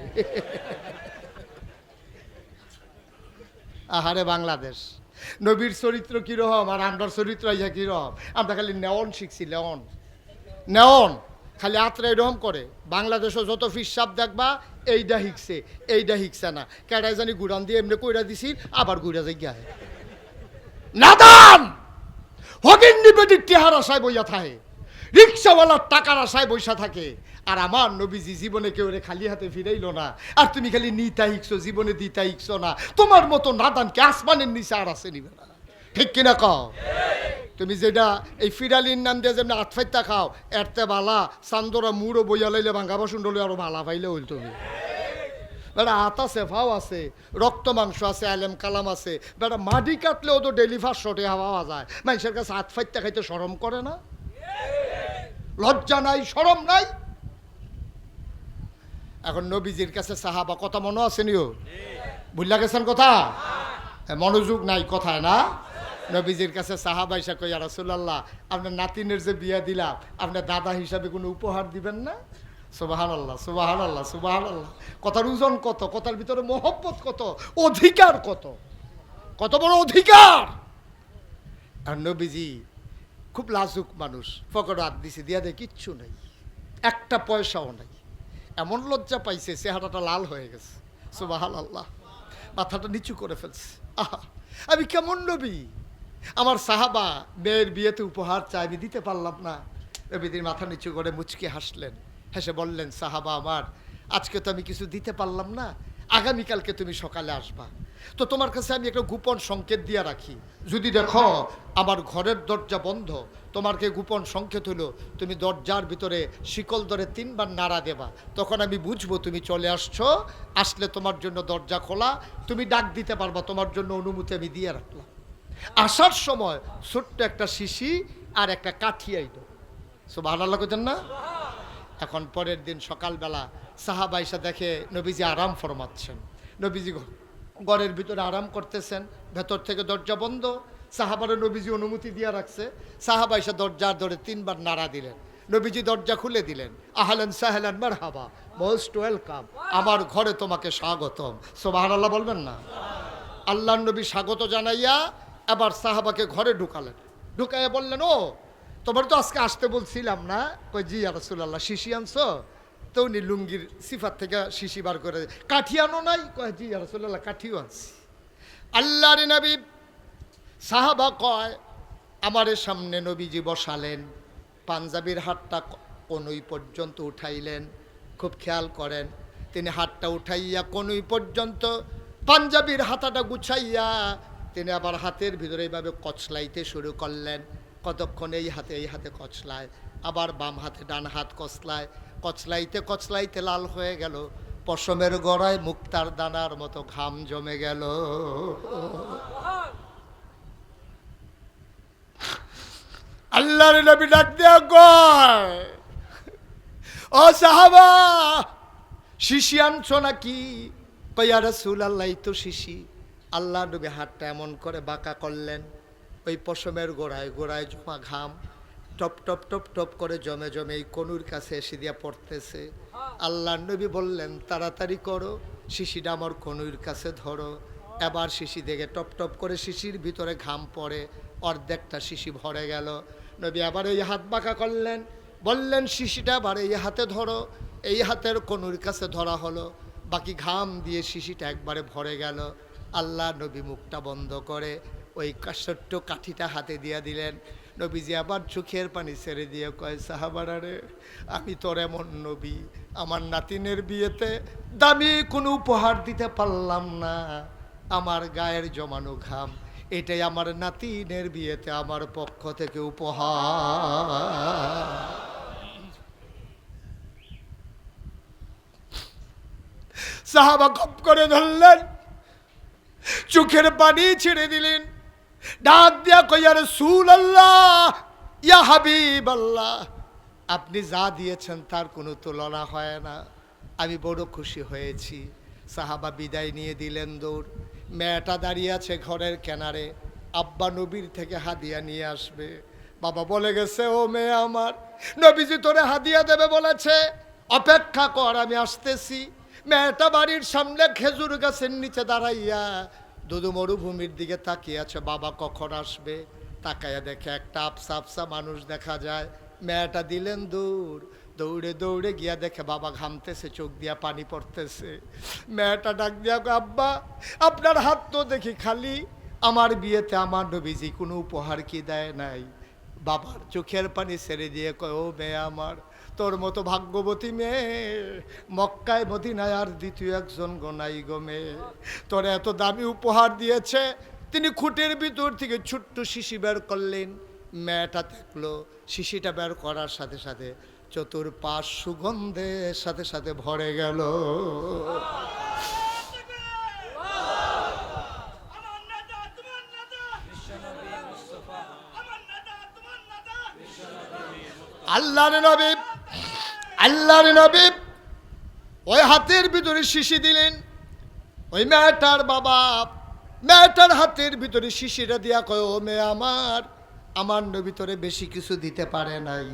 আহারে বাংলাদেশ, নবীর চরিত্র কীরকম আর আমরার চরিত্র ইয়া কীরকম? আমরা খালি নেওয়ন শিখছি, নেওয়ন খালি আত্রা এরকম করে। বাংলাদেশও যত ফিসাব দেখবা এইটা হিকছে না, কেডাই জানি গুড়ান দিয়ে এমনি কইরা দিছি, আবার গুড়া যাই গিয়া নাদান হগিন নিবেদিক টিহার আশায় বইয়া থাকে, রিক্সাওয়ালার টাকার আশায় বইসা থাকে। আর আমার নবীজি জীবনে কেউ রে খালি হাতে ফিরাইল না, আর তুমি খালি নিতা হিকছো, জীবনে দিতা হিকছো না। তোমার মতো নাদানকে আসমানের নিচে আর আছে নিবে না, ঠিক কিনা কও? তুমি যেটা এই ফিরালির নাম দিয়ে যেমন আটফাইতা খাও, এরতে বালা চান্দরা মুড়ো বইয়া লাইলে ভাঙ্গা বাসুন ডলে আরো ভালা পাইলে হইল। তুমি বেটা হাত আছে, ফাও আছে, রক্ত মাংস আছে, আলেম কালাম আছে, বেটা মাটি কাটলেও তো ডেলি 500 টাকা পাওয়া যায়। মানুষের কাছে হাত ফাইতে খাইতে শরম করে না? লজ্জা নাই, শরম নাই? এখন নবীজির কাছে সাহাবা, কথা মনে আছে নিও? ভুল্লা গেছেন কথা? মনোযোগ নাই কথায় না? নবীজির কাছে সাহাবা এসে কই, ইয়া রাসূলুল্লাহ আপনার নাতিনের যে বিয়া দিলাম, আপনার দাদা হিসাবে কোনো উপহার দিবেন না? সুবহানাল্লাহ সুবহানাল্লাহ সুবহানাল্লাহ। কথার ওজন কত, কথার ভিতরে মহব্বত কত, অধিকার কত, কত বড় অধিকার। আর নবীজি খুব লাজুক মানুষ, পকেটে হাত দিছে, দিয়া দেয় কিচ্ছু নেই, একটা পয়সাও নাই। এমন লজ্জা পাইছে, চেহারাটা লাল হয়ে গেছে। সুবহানাল্লাহ, মাথাটা নিচু করে ফেলছে। আহা, আমি কেমন নবী, আমার সাহাবা মেয়ের বিয়েতে উপহার চাই, আমি দিতে পারলাম না। নবীজির মাথা নিচু করে মুচকি হাসলেন, হেসে বললেন, সাহাবা আমার, আজকে তো আমি কিছু দিতে পারলাম না, আগামীকালকে তুমি সকালে আসবা, তো তোমার কাছে আমি একটা গোপন সংকেত দিয়ে রাখি। যদি দেখো আমার ঘরের দরজা বন্ধ, তোমারকে গোপন সংকেত হলো তুমি দরজার ভিতরে শিকল ধরে 3 বার নাড়া দেবা, তখন আমি বুঝবো তুমি চলে আসছো। আসলে তোমার জন্য দরজা খোলা, তুমি ডাক দিতে পারবা, তোমার জন্য অনুমতি আমি দিয়ে রাখলাম। আসার সময় ছোট্ট একটা শিশি আর একটা কাঠি আইলো। সুবহানাল্লাহ কইতেন না? এখন পরের দিন সকালবেলা সাহাবা এসে দেখে নবীজি আরাম ফরমাচ্ছেন, নবীজি ঘরের ভিতরে আরাম করতেছেন, ভেতর থেকে দরজা বন্ধ। সাহাবারে নবীজি অনুমতি দিয়ে রাখছে। সাহাবা এসে দরজার ধরে 3 বার নাড়া দিলেন, নবীজি দরজা খুলে দিলেন। আহলান সাহলান মারহাবা, মোস্ট ওয়েলকাম, আমার ঘরে তোমাকে স্বাগতম। সুবহানাল্লাহ বলবেন না? আল্লাহর নবী স্বাগত জানাইয়া এবার সাহাবাকে ঘরে ঢুকালেন, ঢুকাইয়া বললেন, ও তোমার তো আজকে আসতে বলছিলাম না? কই জি ইয়া রাসূলুল্লাহ, শিশি আনছো? তো উনি লুঙ্গির সিফাত থেকে শিশি বার করে, কাঠি আনো নাই? কয় জি ইয়া রাসূলুল্লাহ, কাঠিও আনছি। আল্লাহর নবী, সাহাবা কয় আমারে সামনে নবীজি বসালেন, পাঞ্জাবির হাতটা কনুই পর্যন্ত উঠাইলেন। খুব খেয়াল করেন, তিনি হাতটা উঠাইয়া কনুই পর্যন্ত পাঞ্জাবির হাতাটা গুছাইয়া তিনি আবার হাতের ভিতরে এইভাবে কচলাইতে শুরু করলেন। কতক্ষণ এই হাতে কচলায়, আবার বাম হাতে ডান হাত কচলায়, কচলাইতে কচলাইতে লাল হয়ে গেল, পশমের গড়ায় মুক্তার দানার মতো ঘাম জমে গেল। আল্লাহর নবী ডাক দিয়া কয়, ও সাহাবা শিশি আনছো নাকি? কয় ইয়া রাসূলুল্লাহ, তো শিশি। আল্লাহ নবী হাতটা এমন করে বাঁকা করলেন, ওই পশমের গোড়ায় গোড়ায় জমা ঘাম টপ টপ টপ টপ করে জমে জমে এই কনুর কাছে এসে দিয়া পড়তেছে। আল্লাহ নবী বললেন, তাড়াতাড়ি করো, শিশিটা আমার কনুর কাছে ধরো। এবার শিশি দেখে টপ টপ করে শিশির ভিতরে ঘাম পড়ে, অর্ধেকটা শিশি ভরে গেল। নবী আবার এই হাত বাঁকা করলেন, বললেন, শিশিটা আবার এই হাতে ধরো। এই হাতের কনুর কাছে ধরা হলো, বাকি ঘাম দিয়ে শিশিটা একবারে ভরে গেল। আল্লাহ নবী মুখটা বন্ধ করে ওই ছোট্ট কাঠিটা হাতে দিয়া দিলেন। নবীজি আবার চোখের পানি ছেড়ে দিয়ে কয়, সাহাবারা রে, আমি তোর এমন নবী, আমার নাতিনের বিয়েতে দামি কোনো উপহার দিতে পারলাম না। আমার গায়ের জমানো ঘাম, এটাই আমার নাতিনের বিয়েতে আমার পক্ষ থেকে উপহার। সাহাবা গপ করে ধরলেন, চোখের পানি ছেড়ে দিলেন, ডাক দিয়া কই, ইয়া রাসূলুল্লাহ, ইয়া হাবিবাল্লাহ, আপনি যা দিয়েছেন তার কোনো তুলনা হয় না, আমি বড় খুশি হয়েছি। সাহাবা বিদায় নিয়ে দিলেন দৌড়। মেয়েটা দাঁড়িয়ে আছে ঘরের কিনারে, আব্বা নবীর থেকে হাদিয়া নিয়ে আসবে। বাবা বলে গেছে, ও মেয়ে আমার, নবীজি তোরে হাদিয়া দেবে বলেছে, অপেক্ষা কর, আমি আসতেছি। মেয়েটা বাড়ির সামনে খেজুর গাছের নিচে দাঁড়াইয়া দুদু মরুভূমির দিকে তাকিয়ে আছে, বাবা কখন আসবে। তাকাইয়া দেখে একটা আফসা আফসা মানুষ দেখা যায়। মেয়েটা দিলেন দৌড়, দৌড়ে দৌড়ে গিয়া দেখে বাবা ঘামতেছে, চোখ দিয়া পানি পড়তেছে। মেয়েটা ডাক দিয়া, আব্বা আপনার হাত তো দেখি খালি, আমার বিয়েতে আমার নবীজি কোনো উপহার কি দেয় নাই? বাবার চোখের পানি ছেড়ে দিয়ে কয়, ও মেয়ে আমার, তোর মতো ভাগ্যবতী মেয়ে মক্কায় মদিনায় আর দ্বিতীয় একজন গোনাই গো মেয়ে। তোর এত দামি উপহার দিয়েছে। তিনি খুঁটির ভিতর থেকে ছোট্ট শিশি বের করলেন। মেয়েটা দেখলো, শিশিটা বের করার সাথে সাথে চতুর্পাশ সুগন্ধের সাথে সাথে ভরে গেল। আল্লাহর নবী, আল্লাহর নবী ওই হাতের ভিতরে শিশি দিলেন। ওই মেয়েটার বাবা মেয়েটার হাতের ভিতরে শিশিটা দিয়া কয়, ও মেয়ে আমার, আমার নবী তোরে বেশি কিছু দিতে পারে নাই,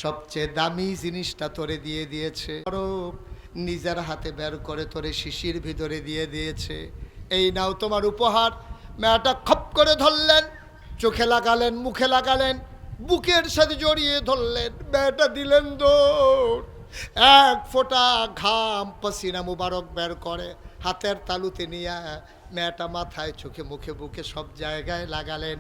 সবচেয়ে দামি জিনিসটা তোরে দিয়ে দিয়েছে। নিজের হাতে বের করে তোরে শিশির ভিতরে দিয়ে দিয়েছে, এই নাও তোমার উপহার। মেয়েটা খপ করে ধরলেন, চোখে লাগালেন, মুখে লাগালেন, বুকের সাথে জড়িয়ে ধরলেন। মেয়েটা দিলেন দৌড়, এক ফোঁটা ঘাম পসিনা মুবারক বের করে হাতের তালুতে নিয়ে মেয়েটা মাথায়, চোখে, মুখে, বুকে সব জায়গায় লাগালেন।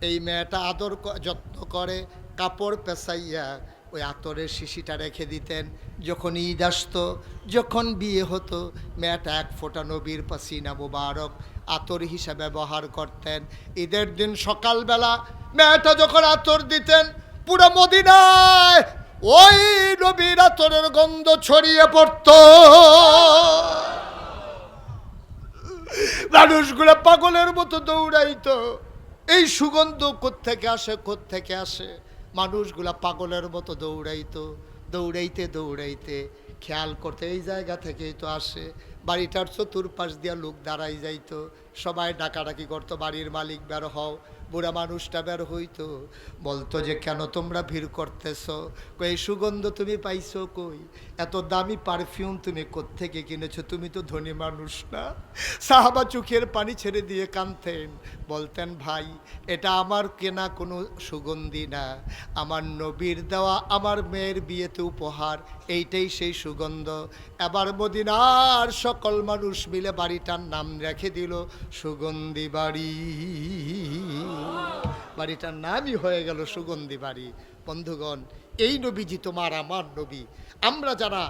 এই মেয়েটা আদর যত্ন করে কাপড় পেঁচাইয়া ওই আতরের শিশিটা রেখে দিতেন। যখন ঈদ আসতো, যখন বিয়ে হতো, মেয়েটা এক ফোঁটা নবীর পসিনা মুবারক আতর হিসাবে ব্যবহার করতেন। ঈদের দিন সকালবেলা মেয়েটা যখন আতর দিতেন, পুরো মদিনায় ওই নবীর আতরের গন্ধ ছড়িয়ে পড়ত। মানুষগুলো পাগলের মতো দৌড়াইতো, এই সুগন্ধ কোত্থেকে আসে, কোত্থেকে আসে। মানুষগুলা পাগলের মতো দৌড়াইতো, দৌড়াইতে দৌড়াইতে খেয়াল করতে এই জায়গা থেকেই তো আসে। বাড়িটার চতুর্পাশ দিয়া লোক দাঁড়াই যাইতো, সবাই ডাকাডাকি করতো, বাড়ির মালিক বের হও। বুড়া মানুষটা বের হইতো, বলতো যে কেন তোমরা ভিড় করতেছ? এই সুগন্ধ তুমি পাইছো কই? এত দামি পারফিউম তুমি কোত্থেকে কিনেছো? তুমি তো ধনী মানুষ না। সাহাবা চোখের পানি ছেড়ে দিয়ে কাঁদতেন, বলতেন, ভাই এটা আমার কেনা কোনো সুগন্ধি না, আমার নবীর দেওয়া আমার মেয়ের বিয়েতে উপহার, এইটাই সেই সুগন্ধ। এবার মদিনার সকল মানুষ মিলে বাড়িটার নাম রেখে দিল সুগন্ধি বাড়ি। বাড়িটার নামই হয়ে গেল সুগন্ধি বাড়ি। বন্ধুগণ, এই নবীজি তোমার আমার নবী। আমরা যারা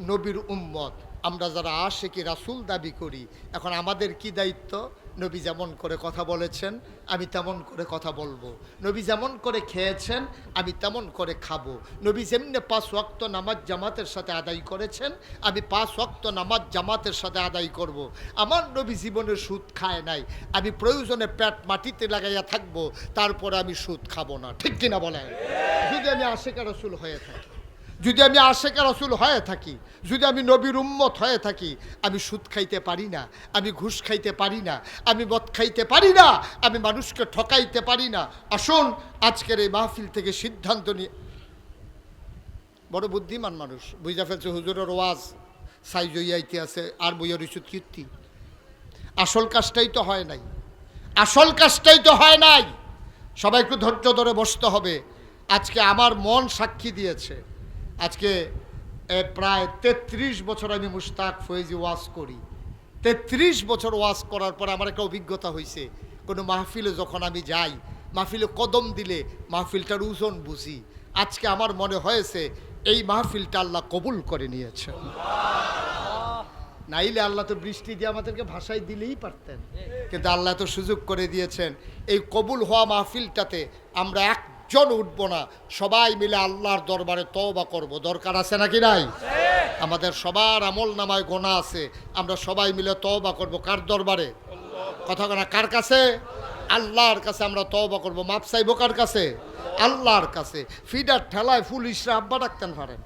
নবীর উম্মত, আমরা যারা আশিকি রাসূল দাবি করি, এখন আমাদের কি দায়িত্ব? নবী যেমন করে কথা বলেছেন আমি তেমন করে কথা বলবো, নবী যেমন করে খেয়েছেন আমি তেমন করে খাবো, নবী যেমনি 5 ওয়াক্ত নামাজ জামাতের সাথে আদায় করেছেন আমি 5 ওয়াক্ত নামাজ জামাতের সাথে আদায় করব। আমার নবী জীবনে সুদ খায় নাই, আমি প্রয়োজনে পেট মাটিতে লাগাইয়া থাকবো, তারপরে আমি সুদ খাবো না। ঠিক কিনা বলেন? যদি আমি আশিক রাসূল হয়ে থাকি। যদি আমি আশেকে রাসূল হয়ে থাকি, যদি আমি নবীর উম্মত হয়ে থাকি, আমি সুদ খাইতে পারি না, আমি ঘুষ খাইতে পারি না, আমি মদ খাইতে পারি না, আমি মানুষকে ঠকাইতে পারি না। আসুন আজকের এই মাহফিল থেকে সিদ্ধান্ত নিয়ে, বড় বুদ্ধিমান মানুষ বুঝা ফেলছে হুজুরের ওয়াজ সাইজ হইয়াইতে আছে আর বইয়ের ইস্যুত কীর্তি। আসল কাজটাই তো হয় নাই, আসল কাজটাই তো হয় নাই। সবাই একটু ধৈর্য ধরে বসতে হবে। আজকে আমার মন সাক্ষী দিয়েছে, আজকে প্রায় 33 বছর আমি মুশতাক ফয়েজি ওয়াজ করি। 33 বছর ওয়াজ করার পর আমার একটা অভিজ্ঞতা হয়েছে, কোনো মাহফিলে যখন আমি যাই, মাহফিলে কদম দিলে মাহফিলটার ওজন বুঝি। আজকে আমার মনে হয়েছে এই মাহফিলটা আল্লাহ কবুল করে নিয়েছে। নাইলে আল্লাহ তো বৃষ্টি দিয়ে আমাদেরকে ভাষায় দিলেই পারতেন, কিন্তু আল্লাহ তো সুযোগ করে দিয়েছেন। এই কবুল হওয়া মাহফিলটাতে আমরা একজন উঠবো না, সবাই মিলে আল্লাহর দরবারে তওবা করব। দরকার আছে নাকি নাই? আমাদের সবার আমল নামায় গোনা আছে, আমরা সবাই মিলে তওবা করব। কার দরবারে? কথা না, কার কাছে? আল্লাহর কাছে আমরা তওবা করব। মাপ চাইব কার কাছে? আল্লাহর কাছে। ফিডার ঠেলায় পুলিশরা আব্বা ডাকতেন পারেন,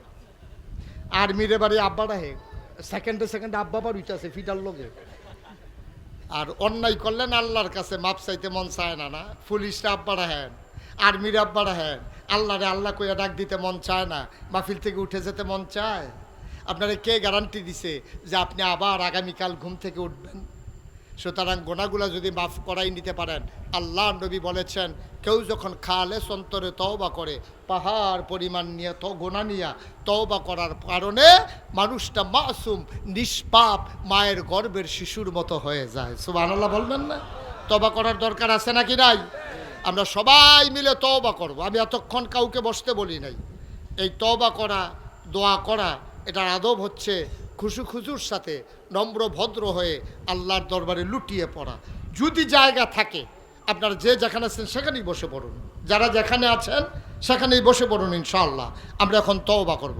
আর্মিরে বাড়ি আব্বা ডাকে, সেকেন্ডে সেকেন্ডে আব্বা বার উঠেছে ফিডার লোকে। আর অন্যায় করলেন আল্লাহর কাছে মাপ চাইতে মন চায় না, না? পুলিশরা আব্বা ডাহেন, আর্মির আব্বা ডাহেন, আল্লাহরে আল্লাহ কইয়া ডাক দিতে মন চায় না, মাহফিল থেকে উঠে যেতে মন চায়? আপনারা কে গ্যারান্টি দিছে যে আপনি আবার আগামীকাল ঘুম থেকে উঠবেন? সুতরাং গোনাগুলা যদি মাফ করাই নিতে পারেন, আল্লাহ নবী বলেছেন কেউ যখন খালেস অন্তরে তওবা করে, পাহাড় পরিমাণ নিয়ে গোনা নিয়ে তওবা করার কারণে মানুষটা মাসুম, নিষ্পাপ, মায়ের গর্ভের শিশুর মতো হয়ে যায়। সুবহানাল্লাহ বলবেন না? তওবা করার দরকার আছে নাকি নাই? আমরা সবাই মিলে তওবা করব। আমি এতক্ষণ কাউকে বসতে বলি নাই। এই তওবা করা, দোয়া করা, এটার আদব হচ্ছে খুশুর সাথে নম্র ভদ্র হয়ে আল্লাহর দরবারে লুটিয়ে পড়া। যদি জায়গা থাকে, আপনারা যে যেখানে আছেন সেখানেই বসে পড়ুন, যারা যেখানে আছেন সেখানেই বসে পড়ুন। ইনশাআল্লাহ আমরা এখন তওবা করব।